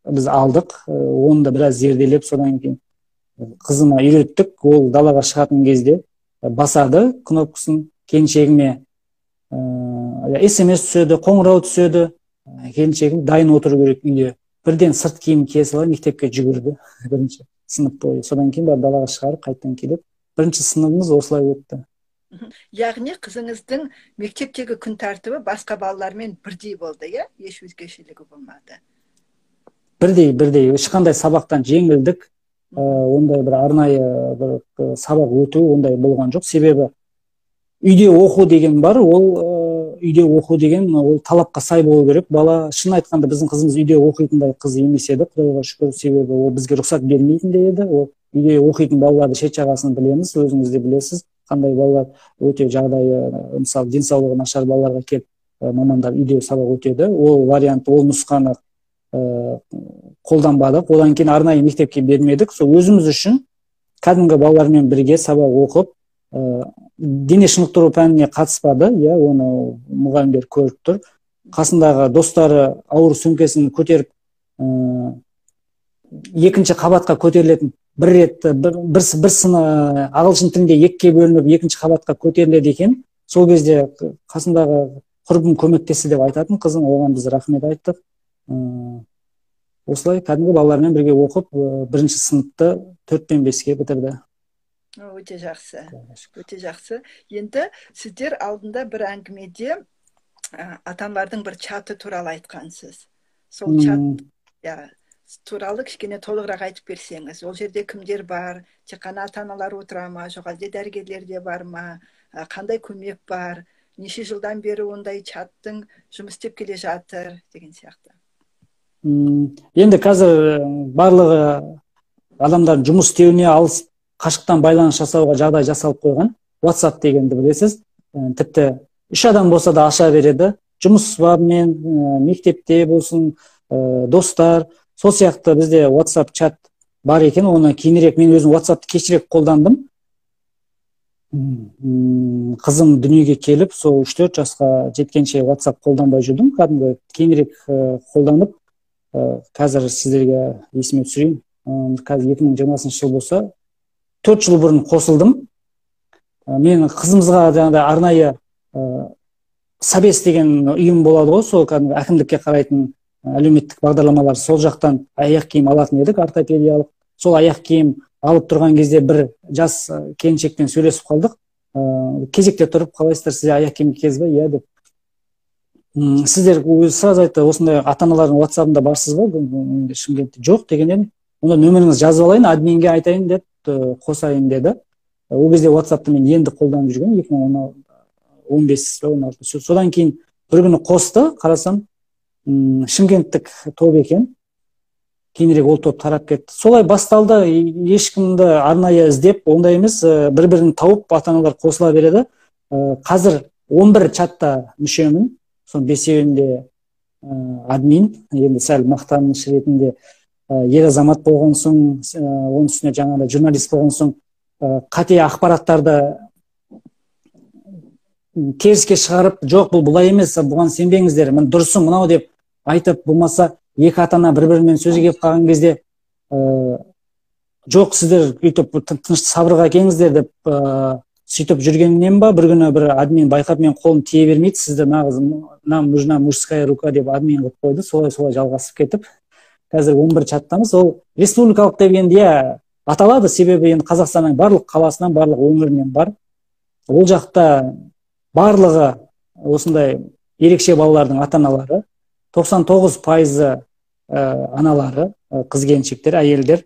біз алдық, оны да біраз зерделеп, содан кейін қызыма үйреттік. Ол далаға шығатын кезде басады кнопкасын, келіншегіме SMS түседі, қоңырау түседі, келіншегім дайын отыру керек үйде. Бірден сырт киім кие сала мектепке жүгірді бірінші сынып бойы. Содан кейін барып далаға шығарып қайтадан келіп, бірінші сыныбымыз осылай өтті. Яғни қызыңыздың мектептегі күн тәртібі басқа балалармен бірдей болды, иә? Еш өзгешелігі болмады. Бірдей, ешқандай сабақтан жеңілдік, ондай бір арнайы бір сабақ өту ондай болған жоқ. Себебі үйде оқу деген бар, ол үйде оқу деген ол талапқа сай болу керек. Бала, шын айтқанда біздің қызымыз үйде оқитындай қыз емес еді, Құдайға шүкір, себебі ол бізге рұқсат бермейтін де еді. Ол үйде оқитын балаларды шет жағасын білеміз, өзіңіз де білесіз, қандай балалар өте жағдайы, мысалы денсаулығы нашар балаларға келіп мамандар үйде сабақ өтеді. Ол вариант, ол нұсқаны қолданбадық. Одан кейін арнайы мектепке бермедік. Сол өзіміз үшін кәдімгі балалармен бірге сабақ оқып, дене шынықтыру пәніне қатыспады, иә, оны мұғалімдер көріп тұр. Қасындағы достары ауыр сөмкесін көтеріп, екінші қабатқа көтерілетін, бір рет бір сыны ағылшын тілінде екіге бөлініп, екінші қабатқа көтеріледі екен. Сол кезде қасындағы құрбым көмектесі деп айтатын қызым, оған біз рахмет айттық. Осылай кәдімгі балалармен бірге оқып, бірінші сыныпты 4-пен 5-ке бітірді. Өте жақсы, өте жақсы. Енді сіздер алдында бір әңгімеде ата-аналардың бір чаты туралы айтқансыз. Сол чат туралы кішкене толығырақ айтып берсеңіз. Ол жерде кімдер бар? Тек қана ата-аналар отыра ма, жоқ әлде дәрігерлер де бар ма? Қандай көмек бар? Неше жылдан бері ондай чаттың жұмыс істеп келе жатыр деген сияқты. Енді қазір барлығы адамдар жұмыс істеуіне алыс қашықтан байланыс жасауға жағдай жасалып қойған. WhatsApp дегенді білесіз. Тіпті 3 адам болса да аша береді. Жұмыс бабымен, мектепте болсын, достар. Сол сияқты бізде WhatsApp чат бар екен. Оны кейінірек мен өзім WhatsAppты кешірек қолдандым. Қызым дүниеге келіп, сол 3-4 жасқа жеткенше WhatsApp қолданбай жүрдім. Кәдімгі кейінірек қолданып, қазір сіздерге есіме түсірейін. Қазір 2020 жыл болса, 4 жыл бұрын қосылдым. Мен қызымызға арнайы Сабес деген ұйым болады ғой, сол әкімдікке қарайтын әлеуметтік бағдарламалар, сол жақтан аяқ киім алатын едік, ортопедиялық. Сол аяқ киім алып тұрған кезде бір жас келіншекпен сөйлесіп қалдық. Кезекте тұрып, қалайсыздар, сізде аяқ киім киесіз бе? Иә деп. Сіздер сразу айтты, осындай ата-аналардың WhatsApp-ында барсыз ба? Шымкентте жоқ дегеннен, онда нөміріңізді жазып алайын, админге айтайын деп қосайын деді. Ол кезде WhatsApp-ты мен енді қолданып жүрген, 2015-16. Содан кейін бір күні қосты, қарасам, шымкенттік топ екен. Кейінірек ол топ тарап кетті. Солай басталды, ешкімді арнайы іздеп, ондай емес, бір-бірін тауып ата-аналар қосыла береді. Қазір 11 чатта мүшемін, сон 5-еуінде админ, енді сәл мақтаныш ретінде ер азамат болған соң, оның үстіне жаңағыда журналист болған соң, қате ақпараттарды теріске шығарып, жоқ, бұл бұлай емес, бұған сенбеңіздер, мен дұрысы мынау деп айтып, болмаса екі ата-ана бір-бірімен сөзге келіп қалған кезде, жоқ, сіздер үйтіп тыныш сабырға келіңіздер деп сөйтіп жүргеннен ба, бір күні бір админ байқап, мен қолым тие бермейді, сізді нам нужна мужская рука деп админ қылып қойды, солай жалғасып кетіп. Қазір 11 чаттамыз. Ол республикалық дегенде аталады, себебі енді Қазақстанның барлық қаласынан, барлық өңірінен бар. Ол жақта барлығы осындай ерекше балалардың ата-аналары, 99% аналары, қыз-келіншектер, әйелдер.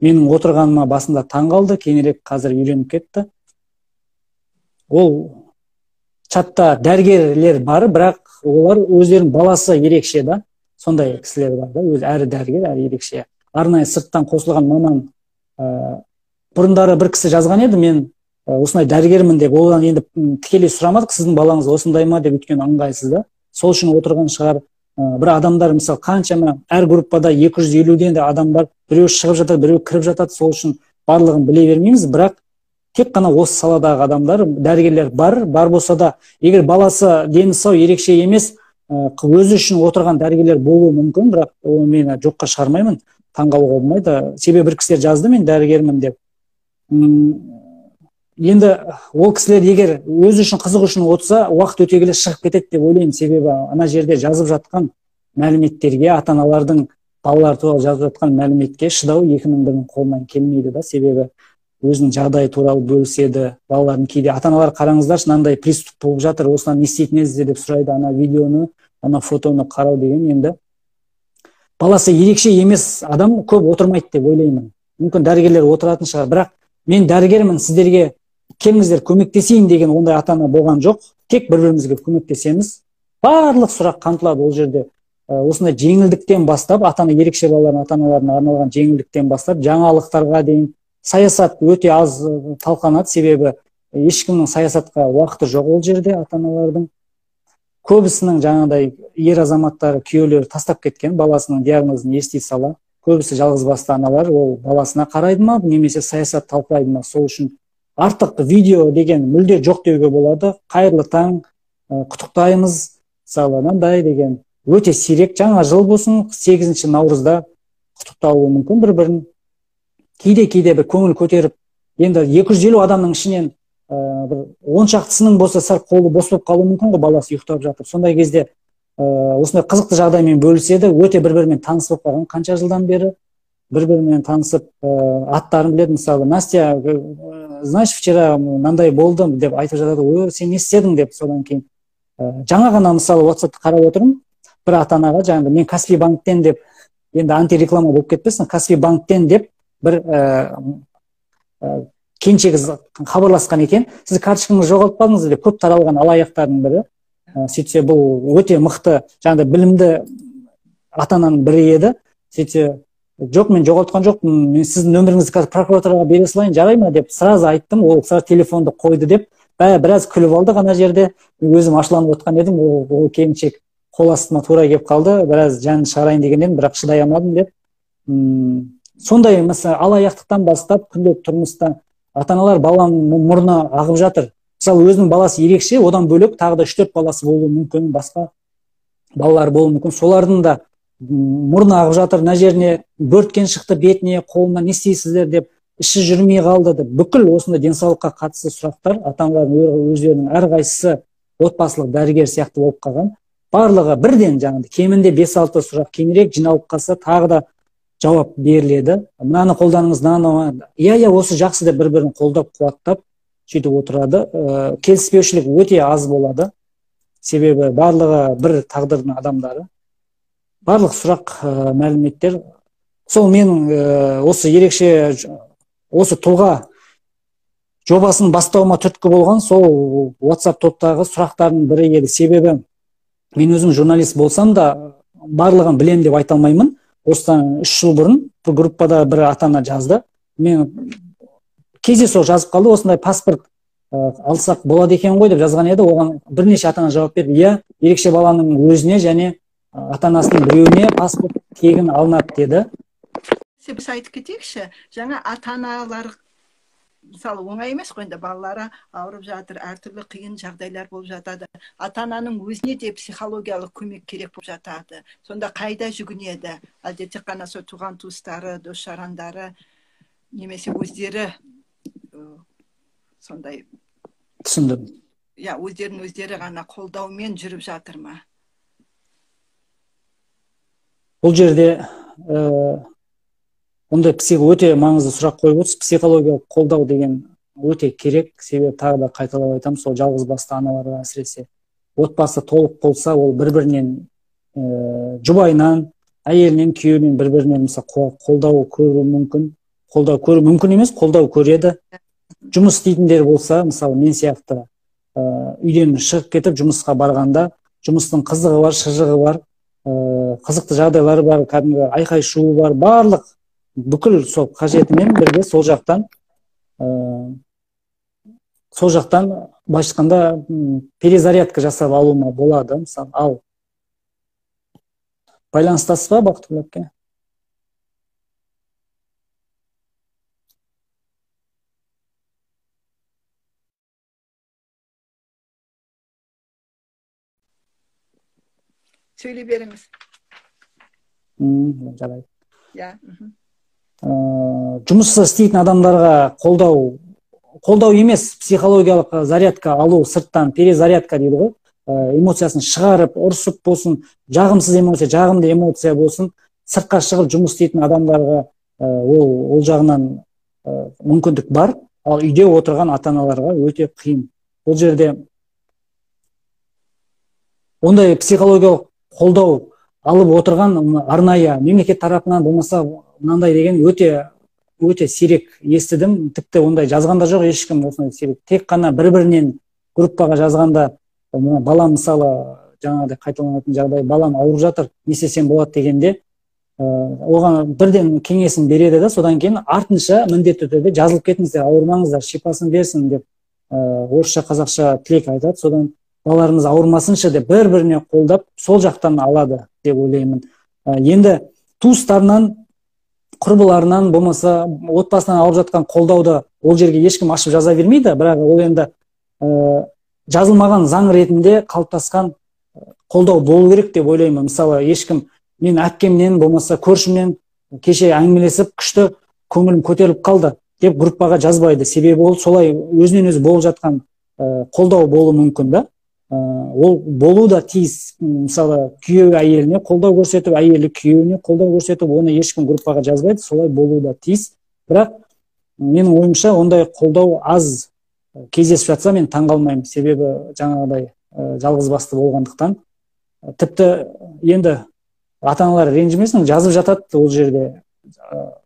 Менің отырғаныма басында таң қалды, кейінірек қазір үйреніп кетті. ол чатта дәрігерлер бар, бірақ олар өздерінің баласы ерекше да, сондай кісілер бар да, өзі әрі дәрігер, әрі ерекше. Арнайы сырттан қосылған маман. Бұрындары бір кісі жазған еді, мен осындай дәрігермін деп, одан енді тікелей сұрамадық, сіздің балаңыз осындай ма деп, өйткені ыңғайсыз да. Сол үшін отырған шығар. Бір адамдар, мысалы, қаншама әр группада 250-ден де адам бар, біреу шығып жатады, біреу кіріп жатады, сол үшін барлығын біле бермейміз, бірақ тек қана осы саладағы адамдар, дәрігерлер бар болса да, егер баласы дені сау, ерекше емес, өзі үшін отырған дәрігерлер болуы мүмкін, бірақ оны мен жоққа шығармаймын, таңғалуға болмайды. Себебі бір кісілер жазды, мен дәрігермін деп. Енді ол кісілер егер өзі үшін қызық үшін отырса, уақыт өте келе шығып кетеді деп ойлаймын. Себебі ана жерде жазып жатқан мәліметтерге, ата-аналардың балалар туралы жазып жатқан мәліметке шыдау екінің бірінің қолынан келмейді да. Себебі өзінің жағдайы туралы бөліседі. Балалардың кейде ата-аналар, қараңыздаршы, мынандай приступ болып жатыр, осыдан не істейтін едіңіздер деп сұрайды. Ана видеоны, ана фотоны қарау деген, енді баласы ерекше емес адам көп отырмайды деп ойлаймын. Мүмкін дәрігерлер отыратын шығар, бірақ мен дәрігермін, сіздерге келіңіздер көмектесейін деген ондай ата-ана болған жоқ. Тек бір-бірімізге көмектесеміз, барлық сұрақ қамтылады ол жерде. Осындай жеңілдіктен бастап, ата-ана ерекше балалардың ата-аналарына арналған жеңілдіктен бастап, жаңалықтарға дейін. Саясат өте аз талқыланады, себебі ешкімнің саясатқа уақыты жоқ ол жерде, ата-аналардың. Көбісінің жаңағыдай ер азаматтары, күйеулері тастап кеткен, баласының диагнозын ести сала. Көбісі жалғыз басты аналар, ол баласына қарайды ма, немесе саясат талқылайды ма. Сол үшін артық видео деген мүлде жоқ деуге болады. Қайырлы таң, құттықтаймыз, мысалы, мынандай деген өте сирек. Жаңа жыл болсын, 8 наурызда құттықтауы мүмкін бір-бірін. Кейде бір көңіл көтеріп, енді 250 адамның ішінен бір 10 шақтысының болса сәл қолы бос болып қалуы мүмкін ғой, баласы ұйықтап жатыр. Сондай кезде осындай қызықты жағдаймен бөліседі, өте бір-бірімен таныс болып қалған, қанша жылдан бері бір-бірімен танысып, аттарын біледі. Мысалы, Настя, знаешь, вчера мынандай болды деп айтып жатады, ой, сен не істедің деп. Содан кейін жаңа ғана, мысалы, WhatsApp-ты қарап отырмын, бір ата-анаға жаңағы мен Каспий банктен деп, енді антиреклама болып кетпесін, Каспий банктен деп бір келіншек хабарласқан екен, сіз карточкаңызды жоғалтпадыңыз деп, көп таралған алаяқтардың бірі. Сөйтсе, бұл өте мықты, жаңағыдай білімді ата-ананың бірі еді. Сөйтсе, жоқ, мен жоғалтқан жоқпын, мен сіздің нөміріңізді қазір прокуратураға бере салайын, жарай ма деп сразу айттым. Ол сразу телефонды қойды деп, біраз күліп алды ана жерде. Өзім ашуланып отқан едім, ол келіншек қол астыма тура келіп қалды, біраз жанын шығарайын деген едім, бірақ шыдай алмадым деп. Сондай, мысалы, алаяқтықтан бастап күнделікті тұрмыста ата-аналар баланың мұрны ағып жатыр. Мысалы, өзінің баласы ерекше, одан бөлек тағы да 3-4 баласы болуы мүмкін, басқа балалар болуы мүмкін. Солардың да мұрны ағып жатыр, мына жеріне бөрткен шықты, бетіне, қолына, не істейсіздер деп, іші жүрмей қалды деп. Бүкіл осындай денсаулыққа қатысты сұрақтар ата-аналардың өздерінің әрқайсысы отбасылық дәрігер сияқты болып қалған. Барлығы бірден жаңағыдай кемінде 5-6 сұрақ кеңірек жиналып қалса, тағы да жауап беріледі. Мынаны қолданыңыз, мынаны, иә, осы жақсы деп бір-бірін қолдап, қуаттап сөйтіп отырады. Келіспеушілік өте аз болады. Себебі барлығы бір тағдырдың адамдары. Барлық сұрақ, мәліметтер. Сол менің осы ерекше, осы тұлға жобасын бастауыма түрткі болған сол WhatsApp топтағы сұрақтардың бірі еді. Себебі мен өзім журналист болсам да барлығын білем деп айта алмаймын. Осыдан 3 жыл бұрын бір группада бір ата-ана жазды. Мен кездейсоқ жазып қалды, осындай паспорт алсақ болады екен ғой деп жазған еді. Оған бірнеше ата-ана жауап берді. Иә, ерекше баланың өзіне және ата-анасының біреуіне паспорт тегін алынады деді. Біз айтып кетейікші, жаңа ата-аналар мысалы оңай емес қой, енді балалары ауырып жатыр, әртүрлі қиын жағдайлар болып жатады. Ата-ананың өзіне де психологиялық көмек керек болып жатады. Сонда қайда жүгінеді? Әлде тек қана сол туған туыстары, дос-жарандары, немесе өздері сондай. Түсіндім. Я, өздері ғана қолдаумен жүріп жатыр ма? Бұл жерде ондай өте маңызды сұрақ қойып отырсыз. Психологиялық қолдау деген өте керек. Себебі тағы да қайталап айтамын, сол жалғыз басты аналарға әсіресе. Отбасы толық болса, ол бір-бірінен жұбайынан, әйелінен, күйеуінен бір-бірінен қолдау көру мүмкін. Қолдау көру мүмкін емес, қолдау көреді. Жұмыс істейтіндер болса, мысалы мен сияқты үйден шығып кетіп жұмысқа барғанда жұмыстың қызығы бар, шыжығы бар, қызықты жағдайлары бар, кәдімгі айқай шуы бар, барлық бүкіл сол қажетімен бірге сол жақтан былайша айтқанда перезарядка жасап алуыма болады. Мысалы, ал байланыстасыз ба Бақытгүл әпке? Söyle berіңіз. Жарайды. Иә. Жұмыста істейтін адамдарға қолдау емес, психологиялық зарядка алу, сырттан перезарядка дейді ғой. Эмоциясын шығарып, ұрсып болсын, жағымсыз эмоция, жағымды эмоция болсын, сыртқа шығып жұмыс істейтін адамдарға ол жағынан мүмкіндік бар, ал үйде отырған ата-аналарға өте қиын. Бұл жерде ондай психологиялық қолдау алып отырған арнайы мемлекет тарапынан болмаса мынандай деген өте сирек естідім. Тіпті ондай жазғанда жоқ ешкім осындай сирек. Тек қана бір-бірінен группаға жазғанда балам мысалы жаңағыдай қайталанатын жағдай, балам ауырып жатыр, не істесем болады дегенде оған бірден кеңесін береді да, содан кейін артынша міндетті түрде жазылып кетіңіздер, ауырмаңыздар, шипасын берсін деп орысша қазақша тілек айтады. Содан балаларымыз ауырмасыншы деп бір-біріне қолдап сол жақтан алады деп ойлаймын. Енді туыстарынан, құрбыларынан болмаса отбасынан алып жатқан қолдауды ол жерге ешкім ашып жаза бермейді, бірақ ол енді жазылмаған заң ретінде қалыптасқан қолдау болу керек деп ойлаймын. Мысалы, ешкім мен әпкемнен болмаса көршімнен кеше әңгімелесіп күшті көңілім көтеріліп қалды деп группаға жазбайды. Себебі ол солай өзінен өзі болып жатқан қолдау болуы мүмкін да. Ол болу да тиіс. Мысалы, күйеуі әйеліне қолдау көрсетіп, әйелі күйеуіне қолдау көрсетіп, оны ешкім группаға жазбайды, солай болу да тиіс. Бірақ менің ойымша ондай қолдау аз кездесіп жатса мен таңғалмаймын. Себебі жаңағыдай жалғыз басты болғандықтан. Тіпті енді ата-аналар ренжімесін, жазып жатады ол жерде.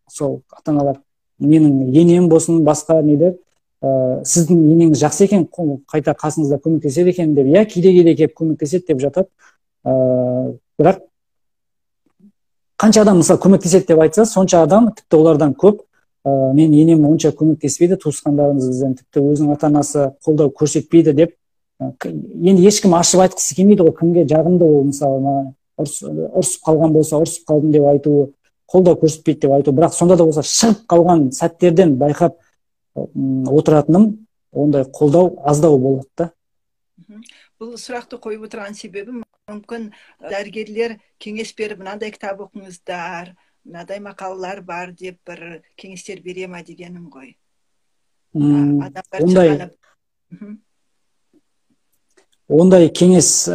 Сол ата-аналар менің енем болсын, басқа нелер, сіздің енеңіз жақсы екен, қайта қасыңызда көмектеседі екен деп, иә, кейде келіп көмектеседі деп жатады. Бірақ қанша адам мысалы көмектеседі деп айтса, сонша адам тіпті олардан көп мен енем онша көмектеспейді, туысқандарымыз бізден тіпті өзінің ата-анасы қолдау көрсетпейді деп. Енді ешкім ашып айтқысы келмейді ғой, кімге жағымды ол, мысалы ұрысып қалған болса, ұрысып қалдым деп айтуы, қолдау көрсетпейді деп айту. Бірақ сонда да болса шығып қалған сәттерден байқап отыратыным, ондай қолдау аздау болады да. Бұл сұрақты қойып отырған себебі мүмкін дәрігерлер кеңес беріп, мынандай кітап оқыңыздар, мынадай мақалалар бар деп бір кеңестер бере ма дегенім ғой. Ондай кеңес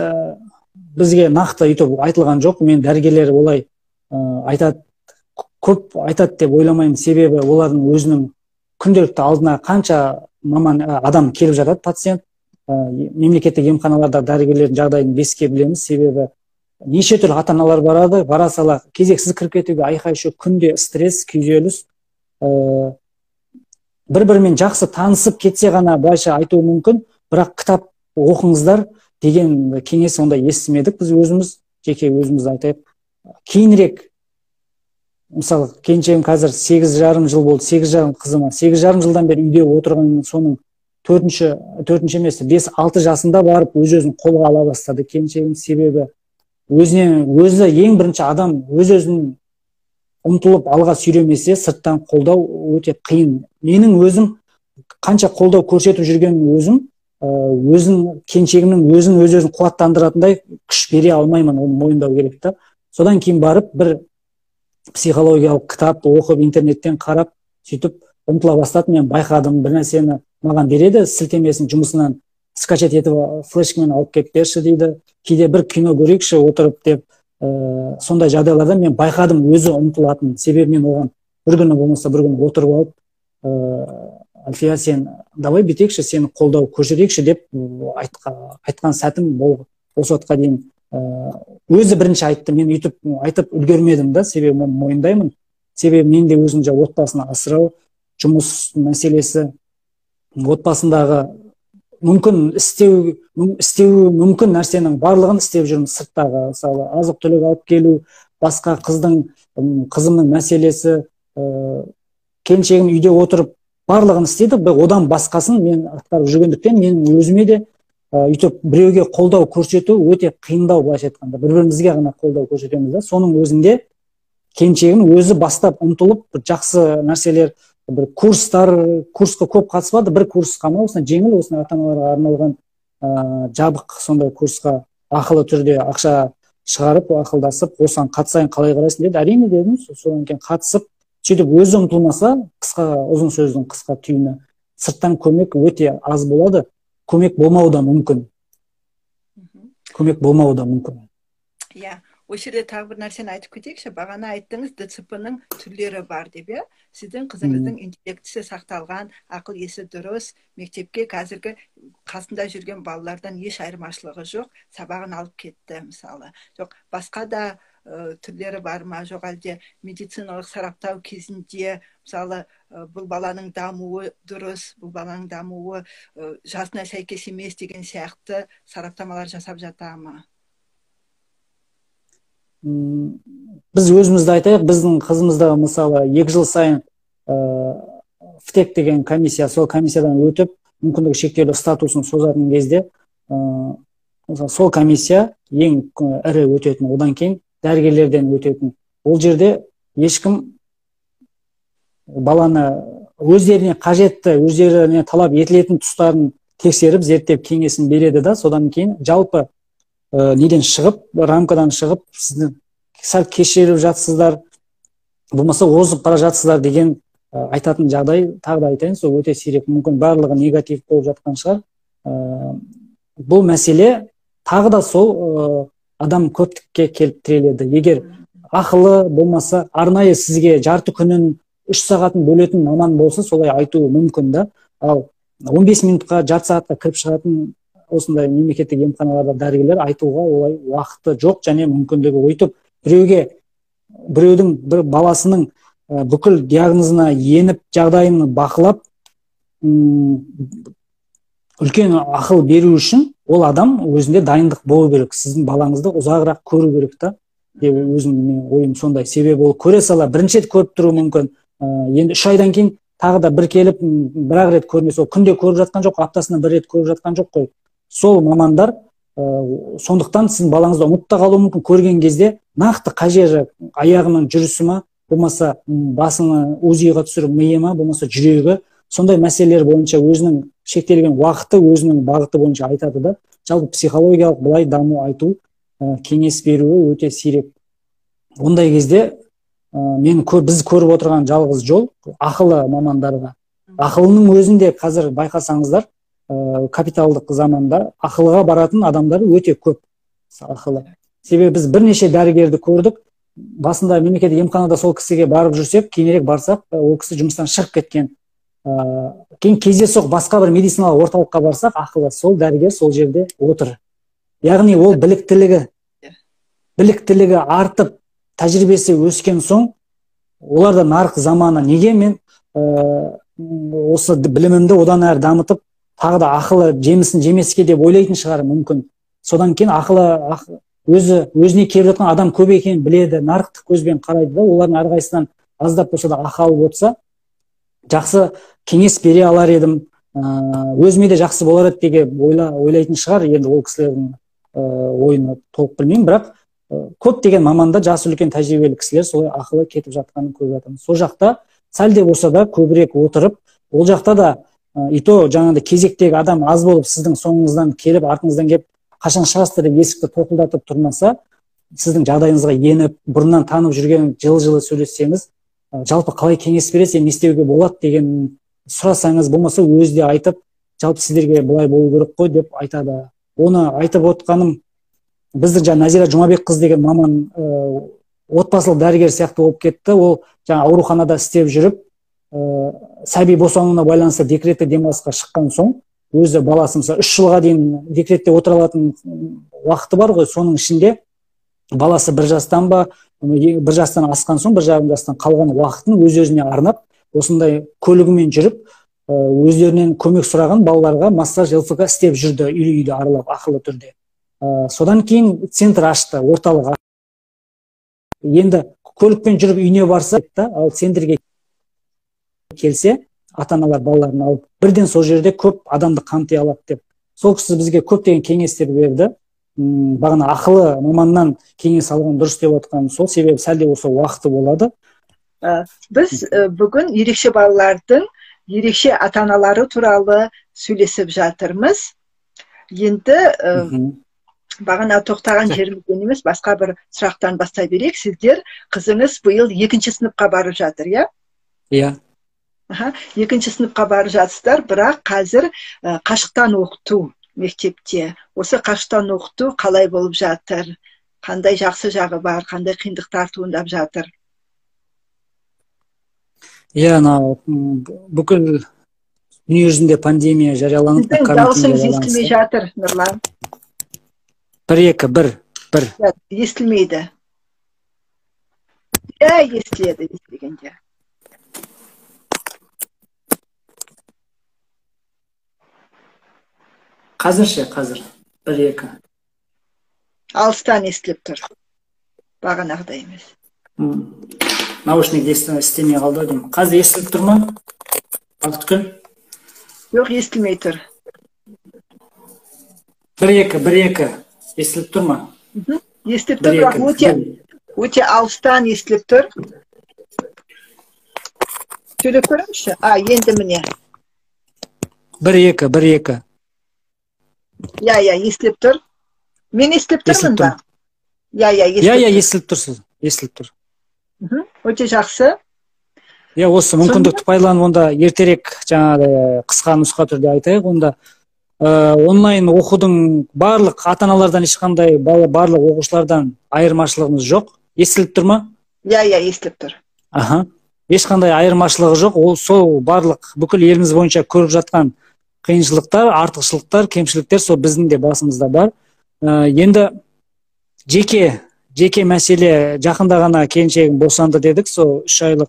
бізге нақты айтып айтылған жоқ. Мен дәрігерлер олай айтады, көп айтады деп ойламаймын. Себебі олардың өзінің күнделікті алдына қанша адам келіп жатады, пациент. Мемлекеттік емханаларда дәрігерлердің жағдайын беске білеміз. Себебі неше түрлі ата-аналар барады, бара сала кезексіз кіріп кетуге айқай-шу, күнде стресс, күйзеліс. Бір-бірімен жақсы танысып кетсе ғана былайша айтуы мүмкін, бірақ кітап оқыңыздар деген кеңес ондай естімедік біз өзіміз, жеке өзіміз айтайық. Кейінірек, мысалы, келіншегім қазір 8,5 жыл болды, 8,5 қызыма, 8,5 жылдан бері үйде отырған, соның 4-ші емес, 5-6 жасында барып өз-өзін қолға ала бастады келіншегім. Себебі өзі ең бірінші адам өз-өзін ұмтылып алға сүйремесе, сырттан қолдау өте қиын. Менің өзім қанша қолдау көрсетіп жүрген өзім келіншегімнің өз-өзін қуаттандыратындай күш бере алмаймын, оны мойындау керек та. Содан кейін барып бір психологиялық кітап оқып, интернеттен қарап, сөйтіп ұмтыла бастады. Мен байқадым, бір нәрсені маған береді, сілтемесін жұмысынан скачать етіп флешкамен алып келіп берші дейді. Кейде бір кино көрейікші отырып деп, сондай жағдайларда мен байқадым өзі ұмтылатын. Себебі мен оған бір күні болмаса бір күні отырып алып, Альфия, сен давай бүйтейікші, сені қолдау көрсетейікші деп айтқан сәтім болды. Осы уақытқа дейін өзі бірінші айтты, мен үйтіп айтып үлгермедім да, себебі мен мойындаймын. Себебі мен де өзімше отбасына асырау, жұмыс мәселесі, отбасындағы мүмкін істеуі мүмкін нәрсенің барлығын істеп жүрміз сырттағы. Мысалы азық түлік алып келу, басқа қызымның мәселесі, келіншегім үйде отырып барлығын істейді. Одан басқасын мен атқарып жүргендіктен менің өзіме де өйтіп біреуге қолдау көрсету өте қиындау, былайша айтқанда. Бір-бірімізге ғана қолдау көрсетеміз да. Соның өзінде келіншегім өзі бастап ұмтылып, бір жақсы нәрселер, бір курсқа көп қатыспады, бір курс қана, осыны жеңіл, осыны ата-аналарға арналған жабық сондай курсқа ақылы түрде ақша шығарып, ақылдасып, осыған қатысайын, қалай қарайсың деді. Әрине дедім. Содан кейін қатысып, сөйтіп өзі ұмтылмаса, ұзын сөздің қысқа түйіні, сырттан көмек өте аз болады. Көмек болмауы да мүмкін. Иә, осы жерде тағы бір нәрсені айтып кетейікші. Бағана айттыңыз, ДЦП-ның түрлері бар деп. Сіздің қызыңыздың интеллектісі сақталған, ақыл есі дұрыс, мектепке қазіргі қасында жүрген балалардан еш айырмашылығы жоқ, сабағын алып кетті, мысалы. Жоқ, басқа да түрлері бар ма, жоқ әлде медициналық сараптау кезінде, мысалы, бұл баланың дамуы дұрыс, бұл баланың дамуы жасына сәйкес емес деген сияқты сараптамалар жасап жата ма? Біз өзімізді айтайық, біздің қызымызда мысалы 2 жыл сайын ФТЕК деген комиссия, сол комиссиядан өтіп, мүмкіндігі шектеулі статусын созатын кезде, сол комиссия ең ірі өтетін, одан кейін дәрігерлерден өтетін. Ол жерде ешкім баланы өздеріне қажетті, өздеріне талап етілетін тұстарын тексеріп, зерттеп кеңесін береді да, содан кейін жалпы неден шығып, рамкадан шығып, сіздің сәл кешіріп жатсыздар, болмаса озып бара жатсыздар деген айтатын жағдай, тағы да айтайын, сол өте сирек, мүмкін барлығы негатив болып жатқан шығар. Бұл мәселе тағы да сол адам көптікке келіп тіреледі. Егер ақылы болмаса, арнайы сізге жарты күнін 3 сағатын бөлетін маман болса, солай айтуы мүмкін да. Ал 15 минутқа, жарты сағатқа кіріп шығатын осындай мемлекеттік емханаларда дәрігерлер айтуға олай уақыты жоқ, және мүмкіндігі өйтіп біреудің бір баласының бүкіл диагнозына еніп, жағдайын бақылап, үлкен ақыл беру үшін ол адам өзінде дайындық болу керек. Сіздің балаңызды ұзағырақ көру керек та, деп өзімнің ойым сондай. Себебі ол көре сала бірінші рет көріп тұру мүмкін, енді 3 айдан кейін тағы да бір келіп, бір-ақ рет көрмесе, ол күнде көріп жатқан жоқ, аптасына 1 рет көріп жатқан жоқ қой. Сол мамандар сондықтан сіздің балаңызды ұмытта қалуы мүмкін. Көрген кезде нақты қай жері, аяғының жүрісі ма, болмаса басını УЗИ-ға түсіріп миы ма, болмаса жүрегі, сондай мәселелер бойынша өзінің шектелген уақыты, өзінің бағыты бойынша айтады да. Жалпы психологиялық былай даму айту, кеңес беруі өте сирек. Ондай кезде біз көріп отырған жалғыз жол ақылы мамандарға. Ақылының өзінде қазір байқасаңыздар, капиталдық заманда ақылға баратын адамдар өте көп. Ақылы. Себебі біз бірнеше дәрігерді көрдік. Басында мемлекеттік емханада сол кісіге барып жүрсек, кейінірек барсақ, ол кісі жұмыстан шығып кеткен. Кейін кездейсоқ басқа бір медициналық орталыққа барсақ, ақылы сол дәрігер сол жерде отыр. Яғни ол біліктілігі артып, тәжірибесі өскен соң, оларда нарық заманы, неге мен осы білімімді одан әрі дамытып, тағы да ақылы жемісін жемеске деп ойлайтын шығар мүмкін. Содан кейін ақылы өзіне келіп жатқан адам көп екенін біледі, нарықтық көзбен қарайды да, олардың әрқайсысынан аздап болса да ақы алып отырса, жақсы кеңес бере алар едім, өзіме де жақсы болар еді деген ойлайтын шығар. Енді ол кісілердің ойыны толық білмеймін, бірақ көптеген маманда жасы үлкен тәжірибелі кісілер солай ақылы кетіп жатқанын көріп жатырмыз. Сол жақта сәл де болса да көбірек отырып, ол жақта да жаңағыдай кезектегі адам аз болып, сіздің соңыңыздан келіп, артыңыздан келіп, қашан шығасыздар деп есікті тоқылдатып тұрмаса, сіздің жағдайыңызға еніп, бұрыннан танып жүрген жылы-жылы сөйлессеңіз, жалпы қалай кеңес бересіз, не істеуге болады деген сұрасаңыз, болмаса өзі де айтып, жалпы сіздерге былай болу керек қой деп айтады. Оны айтып отқаным, біздің жаңа Назира Жұмабекқызы деген маман отбасылық дәрігер сияқты болып кетті. Ол жаңа ауруханада істеп жүріп, сәби босануына байланысты декретті демалысқа шыққан соң, өзі баласы 3 жылға дейін декретте отыра алатын уақыты бар ғой, соның ішінде баласы 1 жастан ба, 1 жастан асқан соң, 1,5 жастан қалған уақытын өз-өзіне арнап, осындай көлігімен жүріп, өздерінен көмек сұраған балаларға массаж ЛФК істеп жүрді, үйді аралап ақылы түрде. Содан кейін центр ашты, орталық. Енді көлікпен жүріп үйіне барса, ал центрге келсе, ата-аналар балаларын алып, бірден сол жерде көп адамды қамти алады деп. Сол кісі бізге көптеген кеңестер берді. Бағана ақылы маманнан кеңес алған дұрыс деп отқан, сол себебі сәлде осы уақыты болады. Біз бүгін ерекше балалардың ерекше ата-аналары туралы сөйлесіп жатырмыз. Енді бағана тоқтаған жерімізден емес, басқа бір сұрақтан бастай берейік. Сіздер қызыңыз биыл 2-ші сыныпқа барып жатыр, иә? Иә. 2-ші сыныпқа барып жатсыздар, бірақ қазір қашықтан оқыту мектепте. Осы қашықтан оқыту қалай болып жатыр? Қандай жақсы жағы бар, қандай қиындықтар туындап жатыр? Иә, бүкіл дүниежүзінде пандемия жарияланып, сіздің дауысыңыз естілмей жатыр, Нұрлан. 1-2-1. Естілмейді. Естіледі, естілгенде. Қазір 1-2. Алыстан естіліп тұр. Бағанағыдай емес. Наушник істемей қалды деймін. Қазір естіліп тұр ма? Бақытгүл? Жоқ, естілмей тұр. 1-2. Естіліп тұр ма? Естіліп тұр, бірақ өте алыстан естіліп тұр. Сөйлеп көріңізші. Енді міне. 1-2. Иә, естіліп тұр. Мен естіліп тұрмын ба? Иә, естіліп тұрсыз. Естіліп тұр. Өте жақсы. Иә, осы мүмкіндікті пайдаланып, онда ертерек жаңағыдай қысқа нұсқа түрде айтайық. Онда онлайн оқудың барлық ата-аналардан ешқандай барлық оқушылардан айырмашылығымыз жоқ. Естіліп тұр ма? Иә, естіліп тұр. Ешқандай айырмашылығы жоқ. Ол сол барлық бүкіл еліміз бойынша көріп жатқан қиыншылықтар, артықшылықтар, кемшіліктер сол біздің де басымызда бар. Енді жеке мәселе, жақында ғана келіншегім босанды дедік, сол 3 айлық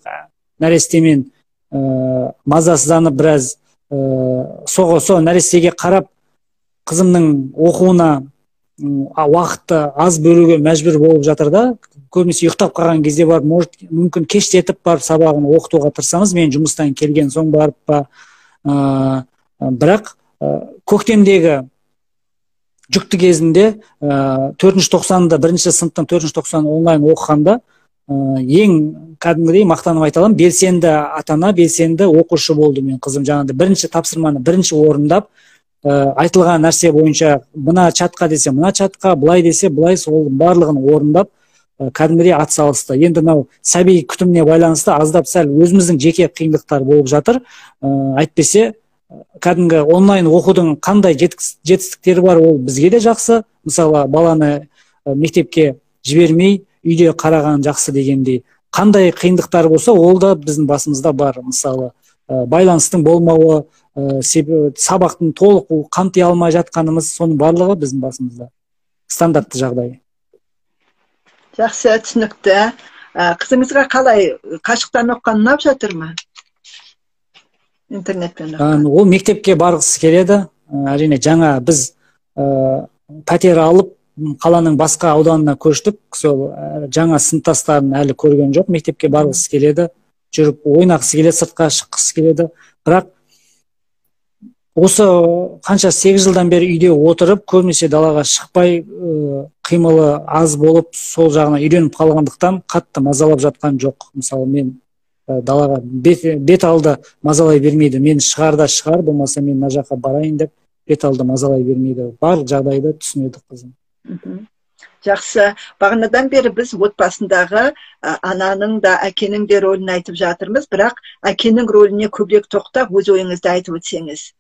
нәрестемен мазасызданып біраз сол нәрестеге қарап қызымның оқуына уақытты аз бөлуге мәжбүр болып жатыр да. Көбінесе ұйықтап қалған кезде бар, мүмкін кештетіп барып сабағын оқытуға тырысамыз. Мен жұмыстан келген соң барып па, бірақ көктемдегі жүкті кезінде 4-ші тоқсанда, 1-ші сыныптың 4-ші тоқсаны онлайн оқығанда ең кәдімгідей мақтанып айта аламын, белсенді ата-ана, белсенді оқушы болды мен қызым. Жаңағыдай бірінші тапсырманы бірінші орындап, айтылған нәрсе бойынша мына чатқа десе мына чатқа, былай десе былай, сол барлығын орындап кәдімгідей атсалысты. Енді мынау сәби күтіміне байланысты аздап сәл өзіміздің жеке қиындықтар болып жатыр. Әйтпесе кәдімгі онлайн оқудың қандай жетістіктері бар, ол бізге де жақсы. Мысалы, баланы мектепке жібермей үйде қараған жақсы дегендей. Қандай қиындықтар болса, ол да біздің басымызда бар. Мысалы, байланыстың болмауы, сабақтың толық қамти алмай жатқанымыз, соның барлығы біздің басымызда. Стандартты жағдай. Жақсы, түсінікті. Қызыңызға қалай, қашықтан оққан ұнап жатыр ма? Интернетпен оққан. Ол мектепке барғысы келеді. Әрине, жаңа біз пәтер алып, қаланың басқа ауданына көштік. Сол жаңа сыныптастарын әлі көрген жоқ. Мектепке барғысы келеді. Жүріп ойнағысы келеді, сыртқа шыққысы келеді. Бірақ осы қанша 8 жылдан бері үйде отырып, көбінесе далаға шықпай, қимылы аз болып, сол жағына үйреніп қалғандықтан қатты мазалап жатқан жоқ. Мысалы, мен далаға бет алды мазалай бермейді. Мен шығарда шығар, болмаса мен мына жаққа барайын деп бет алды мазалай бермейді. Барлық жағдайды түсінеді қызым. Жақсы. Бағанадан бері біз отбасындағы ананың да, әкенің де рөлін айтып жатырмыз, бірақ әкенің рөліне көбірек тоқтап, өз ойыңызды айтып өтсеңіз.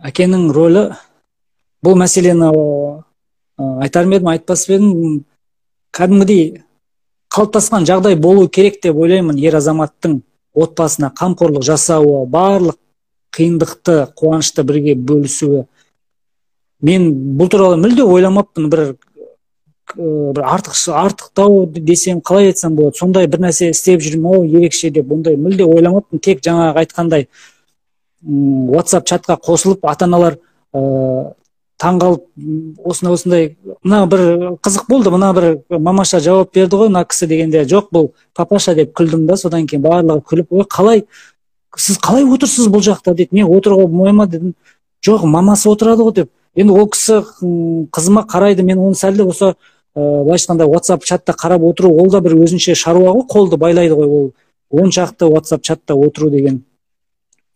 Әкенің рөлі, бұл мәселені айтар едім, айтпас едім, кәдімгідей қалыптасқан жағдай болу керек деп ойлаймын. Ер азаматтың отбасына қамқорлық жасауы, барлық қиындықты, қуанышты бірге бөлісуі. Мен бұл туралы мүлде ойламаппын. Бір бір артықтау десем, қалай айтсам болады, сондай бір нәрсе істеп жүрмін, ерекше деп, ондай мүлде ойламаппын. Тек жаңағы айтқандай WhatsApp чатқа қосылып, ата-аналар таңғалып, осындай, мына бір қызық болды, мына бір мамаша жауап берді ғой мына кісі дегенде, жоқ бұл папаша деп күлдім да, содан кейін барлығы күліп, қалай сіз қалай отырсыз бұл жақта дейді. Мен отыруға болмай ма дедім. Жоқ, мамасы отырады ғой деп. Енді ол кісі қызыма қарайды, мен оны сәлде болса былайша айтқанда WhatsApp чатта қарап отыру, ол да бір өзінше шаруа ғой, қолды байлайды ғой, ол 10 шақты WhatsApp чатта отыру деген.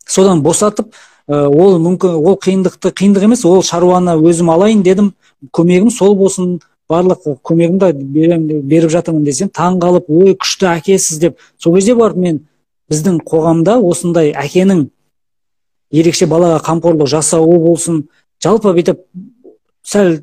Содан босатып, ол мүмкін, ол қиындық емес, ол шаруаны өзім алайын дедім, көмегім сол болсын, барлық көмегімді беріп жатырмын десем, таңғалып, ой күшті әкесіз деп. Сол кезде барып мен біздің қоғамда осындай әкенің ерекше балаға қамқорлық жасауы болсын, жалпы бүйтіп сәл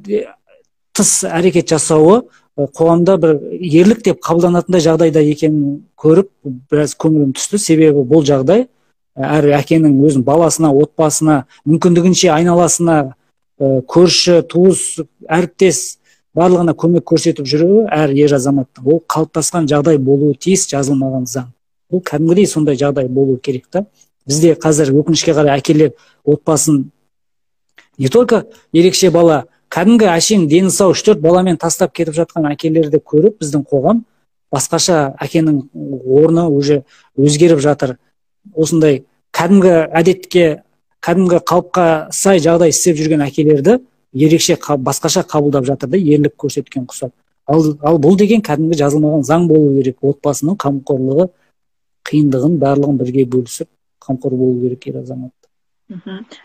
тыс әрекет жасауы қоғамда бір ерлік деп қабылданатындай жағдайда екенін көріп, біраз көңілім түсті. Себебі бұл жағдай әр әкенің өзінің баласына, отбасына, мүмкіндігінше айналасына, көрші, туыс, әріптес барлығына көмек көрсетіп жүруі әр ер азаматтың. Ол қалыптасқан жағдай болуы тиіс, жазылмаған заң. Бұл кәдімгідей сондай жағдай болу керек та. Бізде қазір өкінішке қарай әкелер отбасын не только ерекше бала, кәдімгі әшең дені сау 3-4 баламен тастап кетіп жатқан әкелерді көріп, біздің қоғам басқаша, әкенің орны уже өзгеріп жатыр. Осындай кәдімгі әдетке, кәдімгі қалыпқа сай жағдай істеп жүрген әкелерді ерекше басқаша қабылдап жатыр да, ерлік көрсеткен құсап. Ал бұл деген кәдімгі жазылмаған заң болу керек. Отбасының қамқорлығы, қиындығын барлығын бірге бөлісіп қамқор болу керек ер азамат.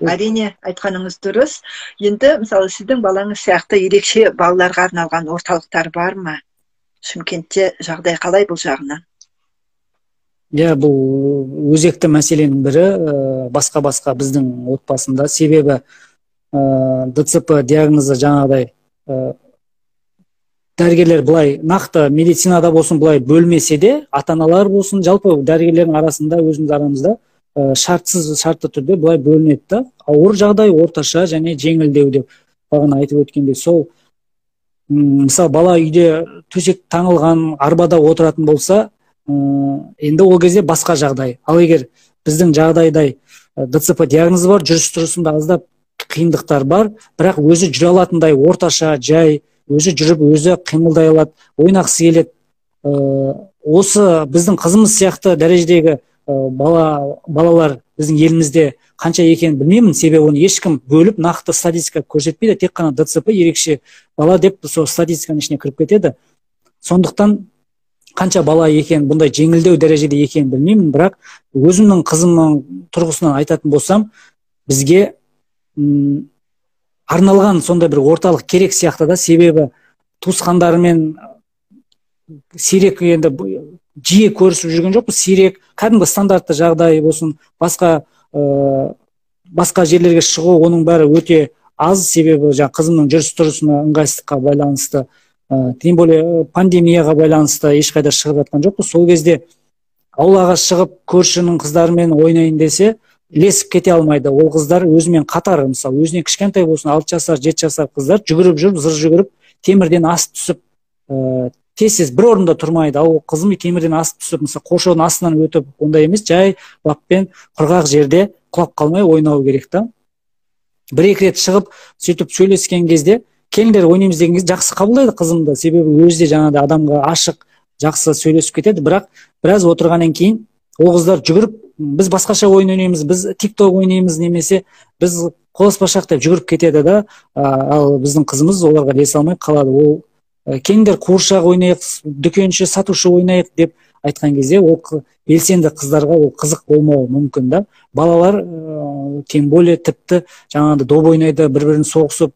Әрине айтқаныңыз дұрыс. Енді мысалы сіздің балаңыз сияқты ерекше балаларға арналған орталықтар бар ма? Шымкентте жағдай қалай бұл жағынан? Бұл өзекті мәселенің бірі, басқа біздің отбасында. Себебі ДЦП диагнозы жаңағыдай дәрігерлер былай нақты медицинада болсын былай бөлмесе де, ата-аналар болсын, жалпы дәрігерлердің арасында, өзіміз арамызда шартты түрде былай бөлінеді да. Ауыр жағдай, орташа және жеңілдеу деп бағана айтып өткенде. Сол мысалы бала үйде төсек таңылған, арбада отыратын болса, енді ол кезде басқа жағдай. Ал егер біздің жағдайдай ДЦП диагнозы бар, жүріс-тұрысында аздап қиындықтар бар, бірақ өзі жүре алатындай орташа жай, өзі жүріп, өзі қимылдай алады, ойнақысы келеді. Осы біздің қызымыз сияқты дәрежедегі балалар біздің елімізде қанша екенін білмеймін, себебі оны ешкім бөліп нақты статистика көрсетпейді, тек қана ДЦП ерекше бала деп сол статистиканың ішіне кіріп кетеді. Сондықтан қанша бала екен, бұндай жеңілдеу дәрежеде екенін білмеймін, бірақ өзімнің қызымның тұрғысынан айтатын болсам, бізге арналған сондай бір орталық керек сияқты да. Себебі туысқандарымен сирек, енді жиі көрісіп жүрген жоқпыз, сирек, кәдімгі стандартты жағдай болсын, басқа жерлерге шығу, оның бәрі өте аз. Себебі қызымның жүріс-тұрысына, ыңғайсыздыққа байланысты, тем более пандемияға байланысты ешқайда шығып жатқан жоқпыз. Сол кезде аулаға шығып көршінің қыздарымен ойнайын десе, ілесіп кете алмайды. Ол қыздар өзімен қатар, мысалы, өзіне кішкентай болсын, 6 жасар, 7 жасар қыздар жүгіріп жүріп, зыр жүгіріп, темірден асып түсіп, тез бір орында тұрмайды. Ал қызым темірден асып түсіп, мысалы, қоршаудың астынан өтіп, ондай емес, жай баппен құрғақ жерде құлап қалмай ойнау керек та. Бір-екі рет шығып, сөйтіп сөйлескен кезде, келіңдер ойнаймыз деген кезде жақсы қабылдайды қызымды, себебі өзі де жаңағыдай адамға ашық, жақсы сөйлесіп кетеді. Бірақ біраз отырғаннан кейін ол қыздар жүгіріп, біз басқаша ойын ойнаймыз, біз тикток ойнаймыз, немесе біз қоласпашақ деп жүгіріп кетеді да. Ал біздің қызымыз оларға ілесе алмай қалады. Ол келіңдер қуыршақ ойнайық, дүкенші, сатушы ойнайық деп айтқан кезде, ол белсенді қыздарға ол қызық болмауы мүмкін да. Балалар тем более тіпті жаңағыдай доп ойнайды, бір-бірін соғысып,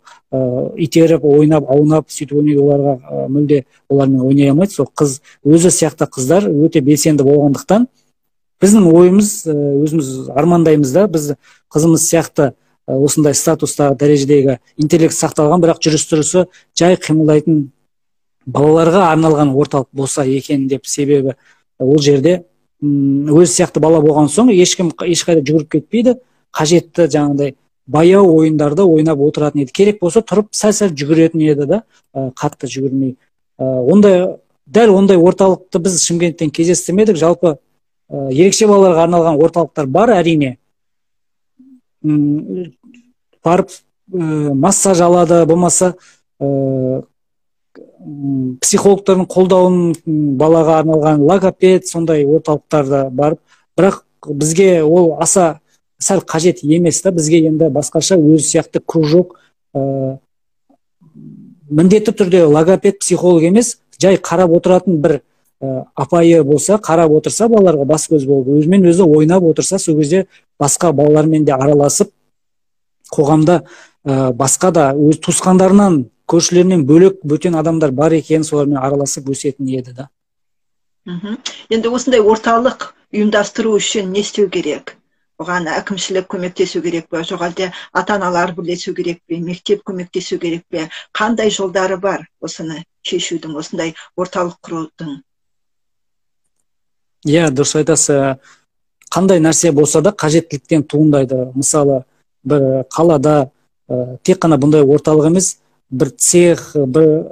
итеріп, ойнап, аунап, сөйтіп ойнайды, оларға мүлде олармен ойнай алмайды. Сол қыз өзі сияқты қыздар өте белсенді болғандықтан біздің ойымыз, өзіміз армандаймыз да, біз қызымыз сияқты осындай статустағы дәрежедегі интеллект сақталған, бірақ жүріс-тұрысы жай қимылдайтын балаларға арналған орталық болса екен деп. Себебі ол жерде өзі сияқты бала болған соң ешкім ешқайда жүгіріп кетпейді, қажетті жаңағыдай баяу ойындарды ойнап отыратын еді. Керек болса тұрып сәл жүгіретін еді да, қатты жүгірмей. Дәл ондай орталықты біз Шымкенттен кездестірмедік. Жалпы ерекше балаларға арналған орталықтар бар, әрине. Барып массаж алады, болмаса психологтардың қолдауын, балаға арналған логопед, сондай орталықтарда барып, бірақ бізге ол аса сәл қажет емес та. Бізге енді басқаша өз сияқты кружок, міндетті түрде логопед, психолог емес, жай қарап отыратын бір апайы болса, қарап отырса, балаларға бас көз болып, өзімен өзі ойнап отырса, сол кезде басқа балалармен де араласып, қоғамда басқа да өз туысқандарынан, көршілерінен бөлек бөтен адамдар бар екен, солармен араласып өсетін еді да. Енді осындай орталық ұйымдастыру үшін не істеу керек? Оған әкімшілік көмектесу керек пе, жоқ әлде ата-аналар бірлесу керек пе, мектеп көмектесу керек пе? Қандай жолдары бар осыны шешудің, осындай орталық құрудың? Дұрыс айтасыз. Қандай нәрсе болса да қажеттіліктен туындайды. Мысалы, бір қалада тек қана бұндай орталық емес, бір цех, бір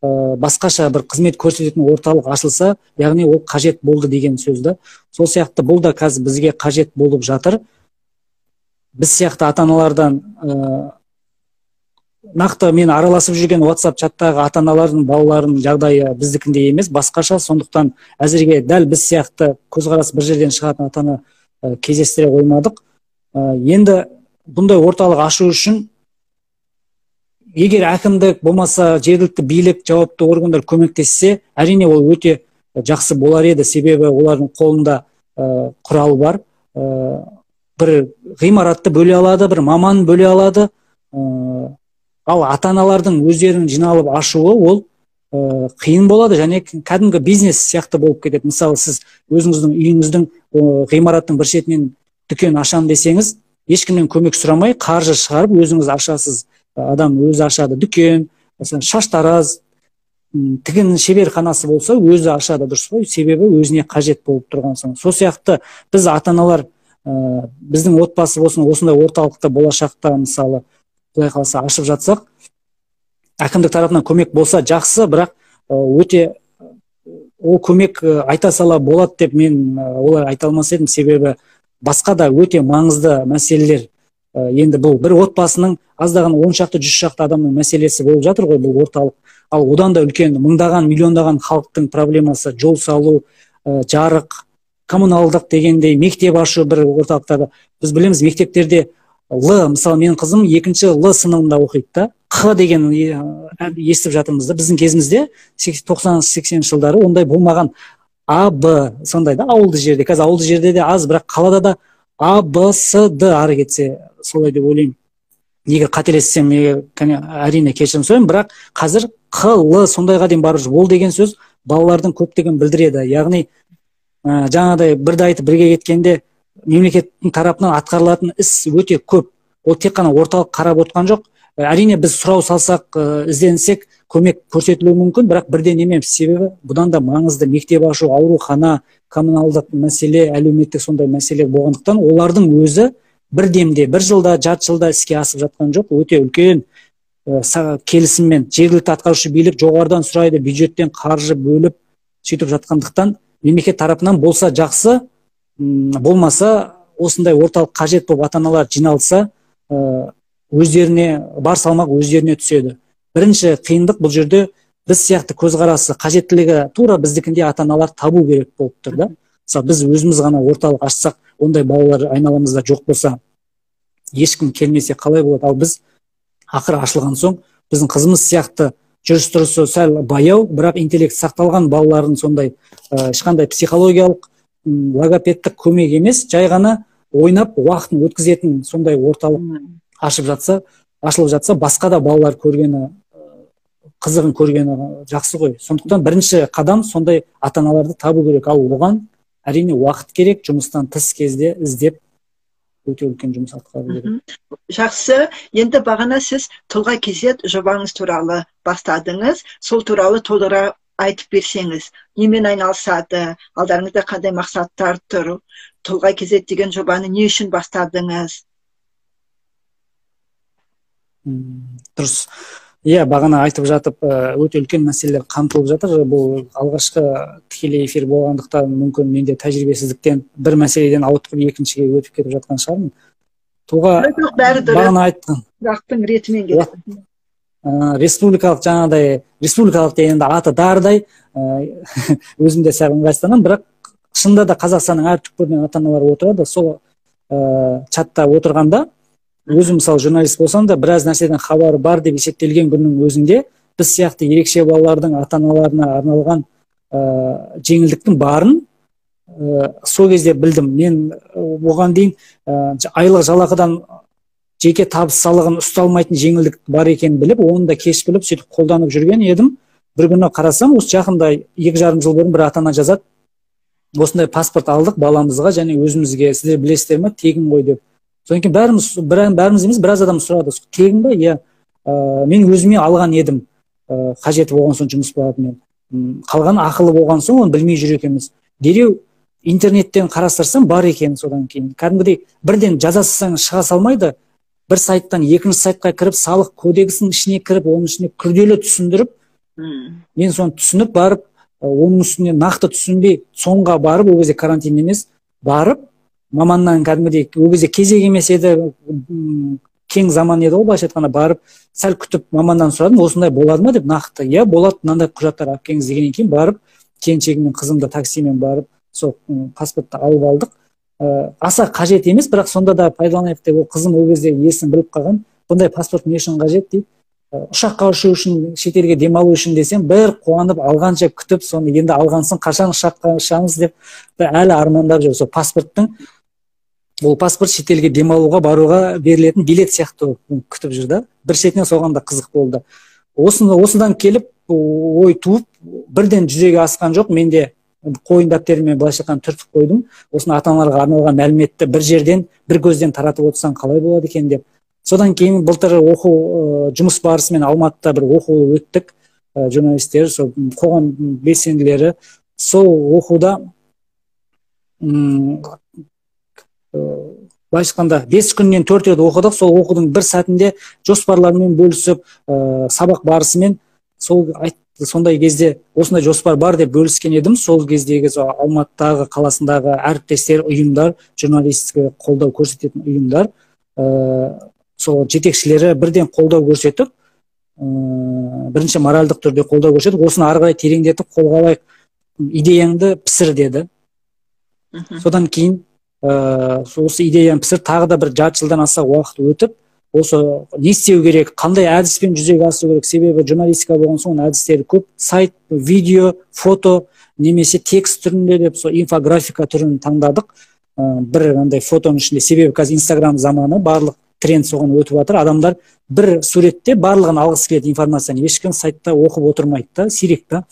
басқаша бір қызмет көрсететін орталық ашылса, яғни ол қажет болды деген сөз да. Сол сияқты бұл да қазір бізге қажет болып жатыр. Біз сияқты ата-аналардан, нақты мен араласып жүрген WhatsApp чаттағы ата-аналардың балаларының жағдайы біздікіндей емес, басқаша. Сондықтан әзірге дәл біз сияқты көзқарас бір жерден шығатын ата-ана кездестіре қоймадық. Енді бұндай орталық ашу үшін егер әкімдік болмаса жергілікті билік, жауапты органдар көмектессе, әрине ол өте жақсы болар еді. Себебі олардың қолында құрал бар. Бір ғимаратты бөле алады, бір маман бөле алады. Ал ата-аналардың өздерінің жиналып ашуы ол қиын болады, және кәдімгі бизнес сияқты болып кетеді. Мысалы, сіз өзіңіздің үйіңіздің ғимараттың бір шетінен дүкен ашам десеңіз, ешкімнен көмек сұрамай, қаржы шығарып өзіңіз ашасыз. Адам өзі ашады дүкен, шаштараз, тігін шеберханасы болса, өзі ашады, дұрыс қой, себебі өзіне қажет болып тұрған соң. Сол сияқты біз ата-аналар, біздің отбасы болсын, осындай орталықта болашақта, мысалы, құдай қаласа ашып жатсақ, әкімдік тарапынан көмек болса жақсы, бірақ өте ол көмек айта сала болады деп мен олай айта алмас едім. Себебі басқа да өте маңызды мәселелер. Енді бұл бір отбасының аздаған 10 шақты, 100 шақты адамның мәселесі болып жатыр ғой бұл орталық. Ал одан да үлкен, мыңдаған, миллиондаған халықтың проблемасы, жол салу, жарық, коммуналдық дегендей, мектеп ашу бір орталықтарда. Біз білеміз, мектептерде мысалы, менің қызым 2-ші Л сыныбында оқиды да. Қ деген естіп жатырмыз да. Біздің кезімізде 90-80 жылдары ондай болмаған. А, Б, сондай да, ауылды жерде. Қазір ауылды жерде де аз, бірақ қалада да А, Б, С, Д ары кетсе, солай деп ойлаймын. Егер қателессем, әрине кешірім сұраймын, бірақ қазір Қ, Л сондайға дейін барып жүр. Ол деген сөз балалардың көптігін білдіреді. Яғни жаңағыдай бірді айтып бірге кеткенде, мемлекеттің тарапынан атқарылатын іс өте көп. Ол тек қана орталық қарап отқан жоқ. Әрине біз сұрау салсақ, ізденсек, көмек көрсетілуі мүмкін, бірақ бірден емес. Себебі бұдан да маңызды мектеп ашу, аурухана, коммуналдық мәселе, әлеуметтік сондай мәселе болғандықтан, олардың өзі бір демде, бір жылда, жарты жылда іске асып жатқан жоқ. Өте үлкен келісіммен жергілікті атқарушы билік жоғарыдан сұрайды, бюджеттен қаржы бөліп сөйтіп жатқандықтан, мемлекет тарапынан болса жақсы, болмаса осындай орталық қажет болып ата-аналар жиналса, өздеріне бар салмақ өздеріне түседі. Бірінші қиындық бұл жерде біз сияқты көзқарасы, қажеттілігі тура біздікінде ата-аналар табу керек болып тұр да. Мысалы, біз өзіміз ғана орталық ашсақ, ондай балалар айналамызда жоқ болса, ешкім келмесе қалай болады? Ал біз ақыры ашылған соң, біздің қызымыз сияқты жүріс-тұрысы сәл баяу, бірақ интеллект сақталған балалардың сондай ешқандай психологиялық, логопедтік көмек емес, жай ғана ойнап уақытын өткізетін сондай орталық ашылып жатса, басқа да балалар көргені, қызығын көргені жақсы ғой. Сондықтан бірінші қадам сондай ата-аналарды табу керек. Ал оған әрине уақыт керек, жұмыстан тыс кезде іздеп өте үлкен жұмыс атқару керек. Жақсы. Енді бағана сіз Тұлға KZ жобаңыз туралы бастадыңыз. Сол туралы толығырақ айтып берсеңіз, немен айналысады, алдарыңызда қандай мақсаттар тұр? Тұлға KZ деген жобаны не үшін бастадыңыз? Дұрыс. Иә, бағана айтып жатып, өте үлкен мәселелер қамтылып жатыр. Бұл алғашқы тікелей эфир болғандықтан мүмкін менде тәжірибесіздіктен бір мәселеден ауытқып екіншіге өтіп кетіп жатқан шығармын. Туға бағана айтқан сұрақтың ретімен кетті. Республикалық жаңағыдай, республикалық дегенде аты дардай, өзім де сәл ыңғайсызданамын, бірақ шынында да Қазақстанның әр түкпірінен ата-аналар отырады. Сол чатта отырғанда өзім мысалы журналист болсам да біраз нәрседен хабары бар деп есептелген күннің өзінде біз сияқты ерекше балалардың ата-аналарына арналған жеңілдіктің барын сол кезде білдім. Мен оған дейін айлық жалақыдан жеке табыс салығын ұсталмайтын жеңілдік бар екенін біліп, оны да кеш біліп, сөйтіп қолданып жүрген едім. Бір күні қарасам, осы жақында 2,5 жыл бұрын бір ата-ана жазады, осындай паспорт алдық баламызға және өзімізге, сіздер білесіздер ме, тегін ғой деп. Содан кейін бәріміз емес, біраз адам сұрады, тегін ба? Иә, мен өзіме алған едім, қажеті болған соң жұмыс бабымен. Қалған ақылы болған соң оны білмей жүр екенбіз. Дереу интернеттен қарастырсам бар екен. Содан кейін кәдімгідей бірден жазасыз шыға салмайды. Бір сайттан екінші сайтқа кіріп, салық кодексінің ішіне кіріп, оның ішіне күрделі түсіндіріп, мен соны түсініп барып, оның үстіне нақты түсінбей, соңға барып, ол кезде карантин емес, барып, маманнан кәдімгідей, ол кезде кезек емес еді, кең заман еді ғой, былайша айтқанда, барып, сәл күтіп маманнан сұрадым, осындай болады ма деп, нақты, иә, болады, мынандай құжаттар алып келіңіз дегеннен кейін барып, келіншегіммен қызымды таксимен барып, сол паспортты алып алдық. Аса қажет емес, бірақ сонда да пайдаланайық деп, ол қызым ол кезде есін біліп қалған, бұндай паспорт не үшін қажет дейді. Ұшаққа ұшу үшін, шетелге демалу үшін десем, бір қуанып алғанша күтіп, соны енді алғансын қашан ұшаққа ұшамыз деп әлі армандап жүр. Сол паспорттың, ол паспорт шетелге демалуға баруға берілетін билет сияқты күтіп жүр да. Бір шетінен соған да қызық болды. Осыдан келіп ой туып, бірден жүзеге асқан жоқ. Менде қойын дәптеріме былайша айтқанда түртіп қойдым. Осыны ата-аналарға арналған мәліметті бір жерден, бір көзден таратып отырсаң қалай болады екен деп. Содан кейін былтыр оқу жұмыс барысымен Алматыда бір оқу өттік, журналистер, сол қоғам белсенділері. Сол оқуда былайша айтқанда 5 күннен 4 рет оқыдық. Сол оқудың бір сәтінде жоспарлармен бөлісіп, сабақ барысымен сондай кезде осындай жоспар бар деп бөліскен едім. Сол кездегі Алматыдағы қаласындағы әріптестер, ұйымдар, журналистика қолдау көрсететін ұйымдар, сол жетекшілері бірден қолдау көрсетіп, бірінші моральдық түрде қолдау көрсетіп, осыны ары қарай тереңдетіп қолға алайық, идеяңды пісір деді. Содан кейін осы идеяны пісір, тағы да бір жарты жылдан аса уақыт өтіп, осы не істеу керек, қандай әдіспен жүзеге асыру керек, себебі журналистика болған соң әдістері көп, сайт, видео, фото, немесе текст түрінде деп, сол инфографика түрін таңдадық. Бір андай фотоның ішінде, себебі қазір Инстаграм заманы, барлық тренд соған өтіп жатыр. Адамдар бір суретте барлығын алғысы келеді информацияны, ешкім сайтта оқып отырмайды да, сирек та.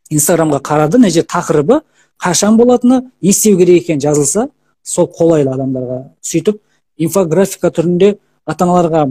Инстаграмға қарады, не жер тақырыбы, қашан болатыны, не істеу керек екен жазылса, сол қолайлы адамдарға. Сөйтіп инфографика түрінде ата-аналарға,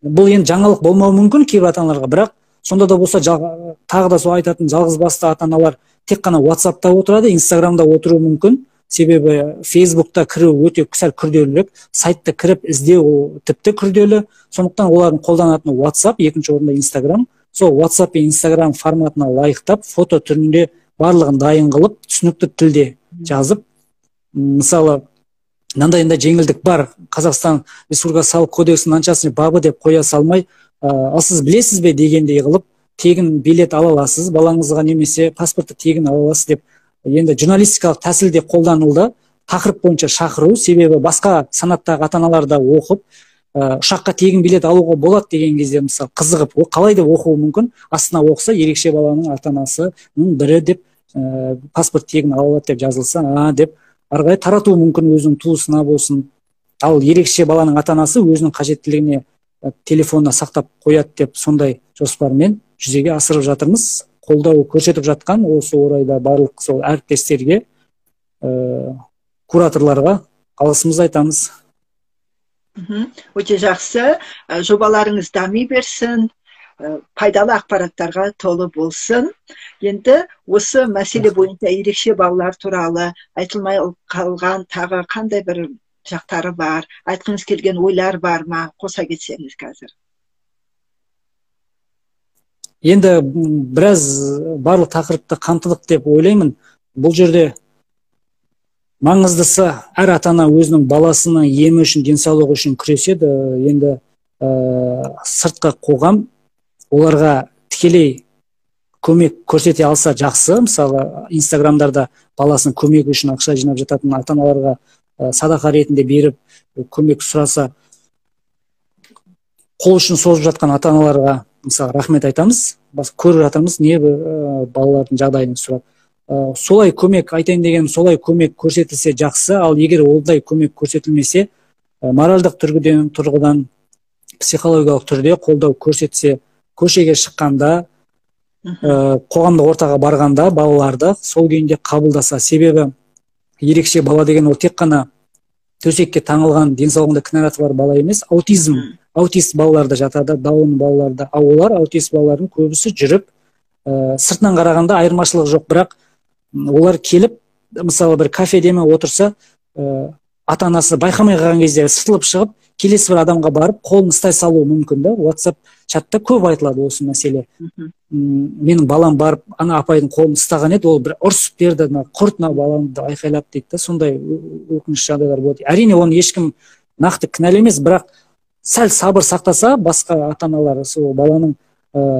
бұл енді жаңалық болмауы мүмкін кейбір ата-аналарға, бірақ сонда да болса тағы да сол айтатын жалғыз басты ата-аналар тек қана WhatsApp'та отырады, Инстаграмда отыруы мүмкін. Себебі Фейсбукта кіру өте сәл күрделірек, сайтта кіріп іздеу тіпті күрделі. Сондықтан олардың қолданатын WhatsApp, екінші орында Инстаграм. Сол WhatsApp пен Инстаграм форматына лайықтап, фото түрінде барлығын дайын қылып, түсінікті тілде жазып, мысалы, мынандай жеңілдік бар, Қазақстан Республикасы салық кодексінің мынаншасына бабы деп қоя салмай, ал сіз білесіз бе дегендей қылып, тегін билет ала аласыз, балаңызға немесе паспортты тегін ала аласыз деп, енді журналистикалық тәсілде қолданылды, тақырып бойынша шақыру, себебі басқа санаттағы ата-аналар да оқып, ұшаққа тегін билет алуға болады деген кезде мысалы қызығып, қалай деп оқуы мүмкін, астына оқыса ерекше баланың ата-анасының бірі деп, паспорт тегін ала алады деп жазылса, деп ары қарай таратуы мүмкін өзінің туысына болсын. Ал ерекше баланың ата-анасы өзінің қажеттілігіне телефонына сақтап қояды деп сондай жоспармен жүзеге асырып жатырмыз. Қолдау көрсетіп жатқан осы орайда барлық сол әріптестерге, кураторларға алғысымызды айтамыз. Өте жақсы. Жобаларыңыз дами берсін, пайдалы ақпараттарға толы болсын. Енді осы мәселе бойынша ерекше балалар туралы айтылмай қалған тағы қандай бір жақтары бар, айтқыңыз келген ойлар бар ма, қоса кетсеңіз қазір. Енді біраз барлық тақырыпты қамтыдық деп ойлаймын. Бұл жерде маңыздысы әр ата-ана өзінің баласының емі үшін, денсаулығы үшін күреседі. Енді сыртқы қоғам оларға тікелей көмек көрсете алса жақсы. Мысалы, инстаграмдарда баласының көмегі үшін ақша жинап жататын ата-аналарға садақа ретінде беріп, көмек сұраса, қол үшін созып жатқан ата-аналарға мысалы рахмет айтамыз. Көріп жатырмыз, не балалардың жағдайын сұрап. Солай көмек айтайын деген, солай көмек көрсетілсе жақсы, ал егер олдай көмек көрсетілмесе, моральдық тұрғыдан, психологиялық түрде қолдау көрсетсе, көшеге шыққанда, қоғамдық ортаға барғанда балаларды сол күйінде қабылдаса. Себебі ерекше бала деген ол тек қана төсекке таңылған, денсаулығында кінараты бар бала емес, аутист балаларда жатады, даун балаларда. Олар аутист балалардың көбісі жүріп, сыртынан қарағанда айырмашылық жоқ, бірақ олар келіп, мысалы бір кафедеме отырса, ата-анасы байқамай қалған кезде сытылып шығып, келесі бір адамға барып, қолын ұстай салуы мүмкін да. WhatsApp чатта көп айтылады осы мәселе. Менің балам барып, ана апайдың қолын ұстаған еді, ол бір ұрсып берді, құрт баламды айқайлап дейді да. Сондай өкінішті жағдайлар болады. Әрине, оны ешкім нақты кінәлі емес, бірақ сәл сабыр сақтаса, басқа ата-аналар сол баланың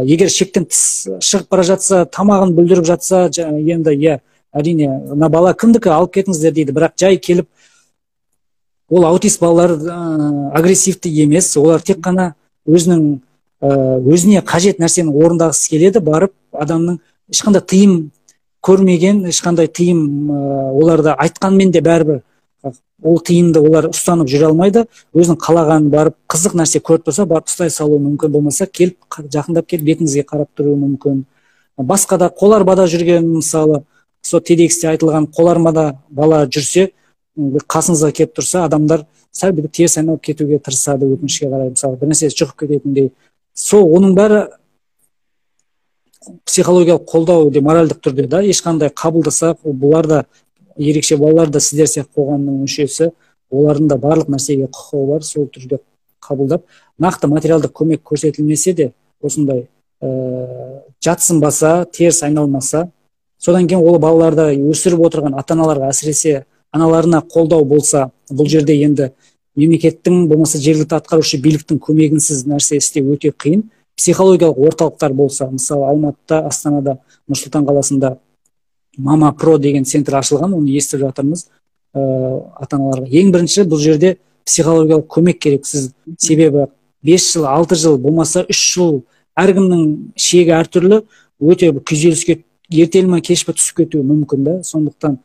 егер шектен тыс шығып бара жатса, тамағын бүлдіріп жатса, енді әрине, мына бала кімдікі, алып кетіңіздер дейді. Бірақ жай келіп, ол аутист балалар агрессивті емес, олар тек қана өзіне қажет нәрсені орындағысы келеді, барып адамның ешқандай тыйым көрмеген, ешқандай тыйым оларда айтқанмен де бәрібір ол тыйымды олар ұстанып жүре алмайды. Өзінің қалаған барып қызық нәрсе көріп тұрса, барып ұстай салуы мүмкін, болмаса келіп жақындап келіп бетіңізге қарап тұруы мүмкін. Басқа да қоларбада жүрген, мысалы, сол TEDx'те айтылған қоларбада бала жүрсе, қасыңызға келіп тұрса, адамдар сәл бір теріс айналып кетуге тырысады, өкінішке қарай, мысалы, бір нәрсе жұғып кететіндей. Сол оның бәрі психологиялық қолдау деп моральдық түрде да, ешқандай қабылдаса, бұлар да ерекше балалар да сіздер сияқты қоғамның мүшесі, олардың да барлық нәрсеге құқығы бар, сол түрде қабылдап, нақты материалдық көмек көрсетілмесе де, осындай жатсынбаса, теріс айналмаса, содан кейін ол балаларды өсіріп отырған ата-аналарға, әсіресе аналарына қолдау болса, бұл жерде енді мемлекеттің, болмаса жергілікті атқарушы биліктің көмегінсіз нәрсе істеу өте қиын. Психологиялық орталықтар болса, мысалы Алматыда, Астанада, Нұр-Сұлтан қаласында Мама Про деген центр ашылған, оны естіп жатырмыз ата-аналарға. Ең бірінші бұл жерде психологиялық көмек керек. Сіз себебі 5 жыл, 6 жыл, болмаса 3 жыл, әркімнің шегі әртүрлі, өте күйзеліске ертелі ме кеш пе түсіп кетуі мүмкін да. Сондықтан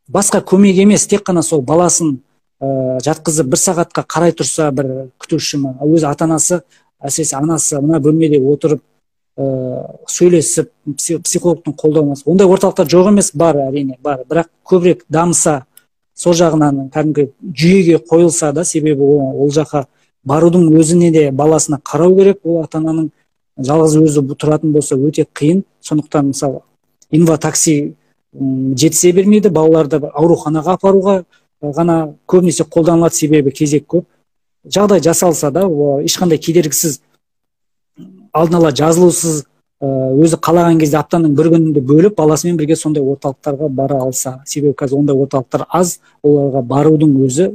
басқа көмек емес, тек қана сол баласын жатқызып 1 сағатқа қарай тұрса, бір күтуші ме, өзі ата-анасы, әсіресе анасы мына бөлмеде отырып сөйлесіп, психологтың қолдауы. Ондай орталықтар жоқ емес, бар, әрине бар, бірақ көбірек дамыса, сол жағынан кәдімгі жүйеге қойылса да, себебі ол жаққа барудың өзіне де баласына қарау керек. Ол ата-ананың жалғыз өзі тұратын болса өте қиын. Сондықтан мысалы инва-такси жетісе бермейді, балаларды ауруханаға апаруға ғана көбінесе қолданылады, себебі кезек көп. Жағдай жасалса да, ешқандай кедергісіз, алдын ала жазылусыз, өзі қалаған кезде аптаның бір күнінде бөліп, баласымен бірге сондай орталықтарға бара алса. Себебі қазір ондай орталықтар аз, оларға барудың өзі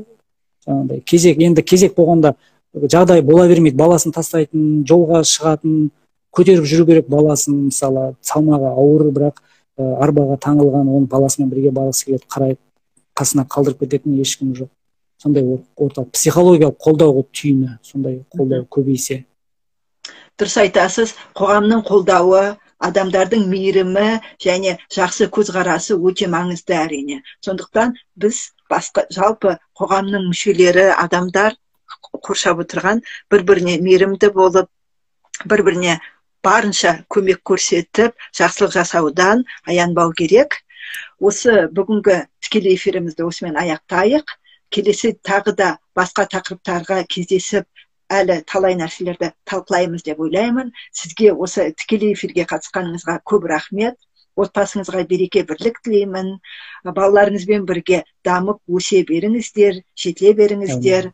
енді кезек болғанда жағдай бола бермейді, баласын тастайтын, жолға шығатын, көтеріп жүру керек баласын, мысалы, салмағы ауыр, бірақ арбаға таңылған, оның баласымен бірге барғысы келеді, қарай қасына қалдырып кететін ешкім жоқ. Сондай орталық психологиялық қолдауға түйіні, сондай қолдау көбейсе. Дұрыс айтасыз, қоғамның қолдауы, адамдардың мейірімі және жақсы көзқарасы өте маңызды әрине. Сондықтан біз жалпы қоғамның мүшелері, адамдар қоршап отырған бір-біріне мейірімді болып, бір-біріне барынша көмек көрсетіп, жақсылық жасаудан аянбау керек. Осы бүгінгі тікелей эфирімізді осымен аяқтайық. Келесі тағы да басқа тақырыптарға кездесіп, әлі талай нәрселерді талқылаймыз деп ойлаймын. Сізге осы тікелей эфирге қатысқаныңызға көп рахмет. отбасыңызға береке бірлік тілеймін. Балаларыңызбен бірге дамып өсе беріңіздер, жете беріңіздер.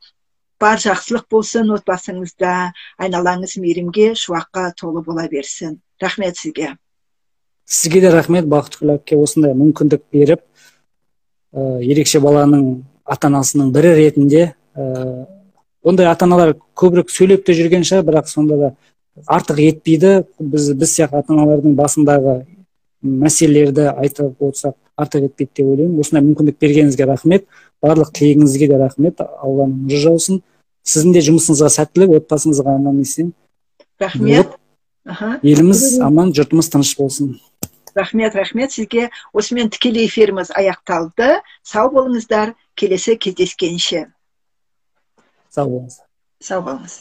Бар жақсылық болсын отбасыңызда, айналаңыз мейірімге, шуаққа толы бола берсін. Рахмет сізге. Сізге де рахмет, Бақытгүл әпке, осындай мүмкіндік беріп, ерекше баланың ата-анасының бірі ретінде. Ондай ата-аналар көбірек сөйлеп те жүрген шығар, бірақ сонда да артық етпейді. Біз сияқты ата-аналардың басындағы мәселелерді айтып отырсақ артық етпейді деп ойлаймын. Осындай мүмкіндік бергеніңізге рахмет. Барлық тілегіңізге де рахмет. Алланың нұры жаусын. Сіздің де жұмысыңызға сәттілік, отбасыңызға аман-есен. Рахмет. Еліміз аман, жұртымыз тыныш болсын. Рахмет сізге. Осымен тікелей эфиріміз аяқталды. Сау болыңыздар. Келесі кездескенше. Сау болыңыз. Сау болыңыз.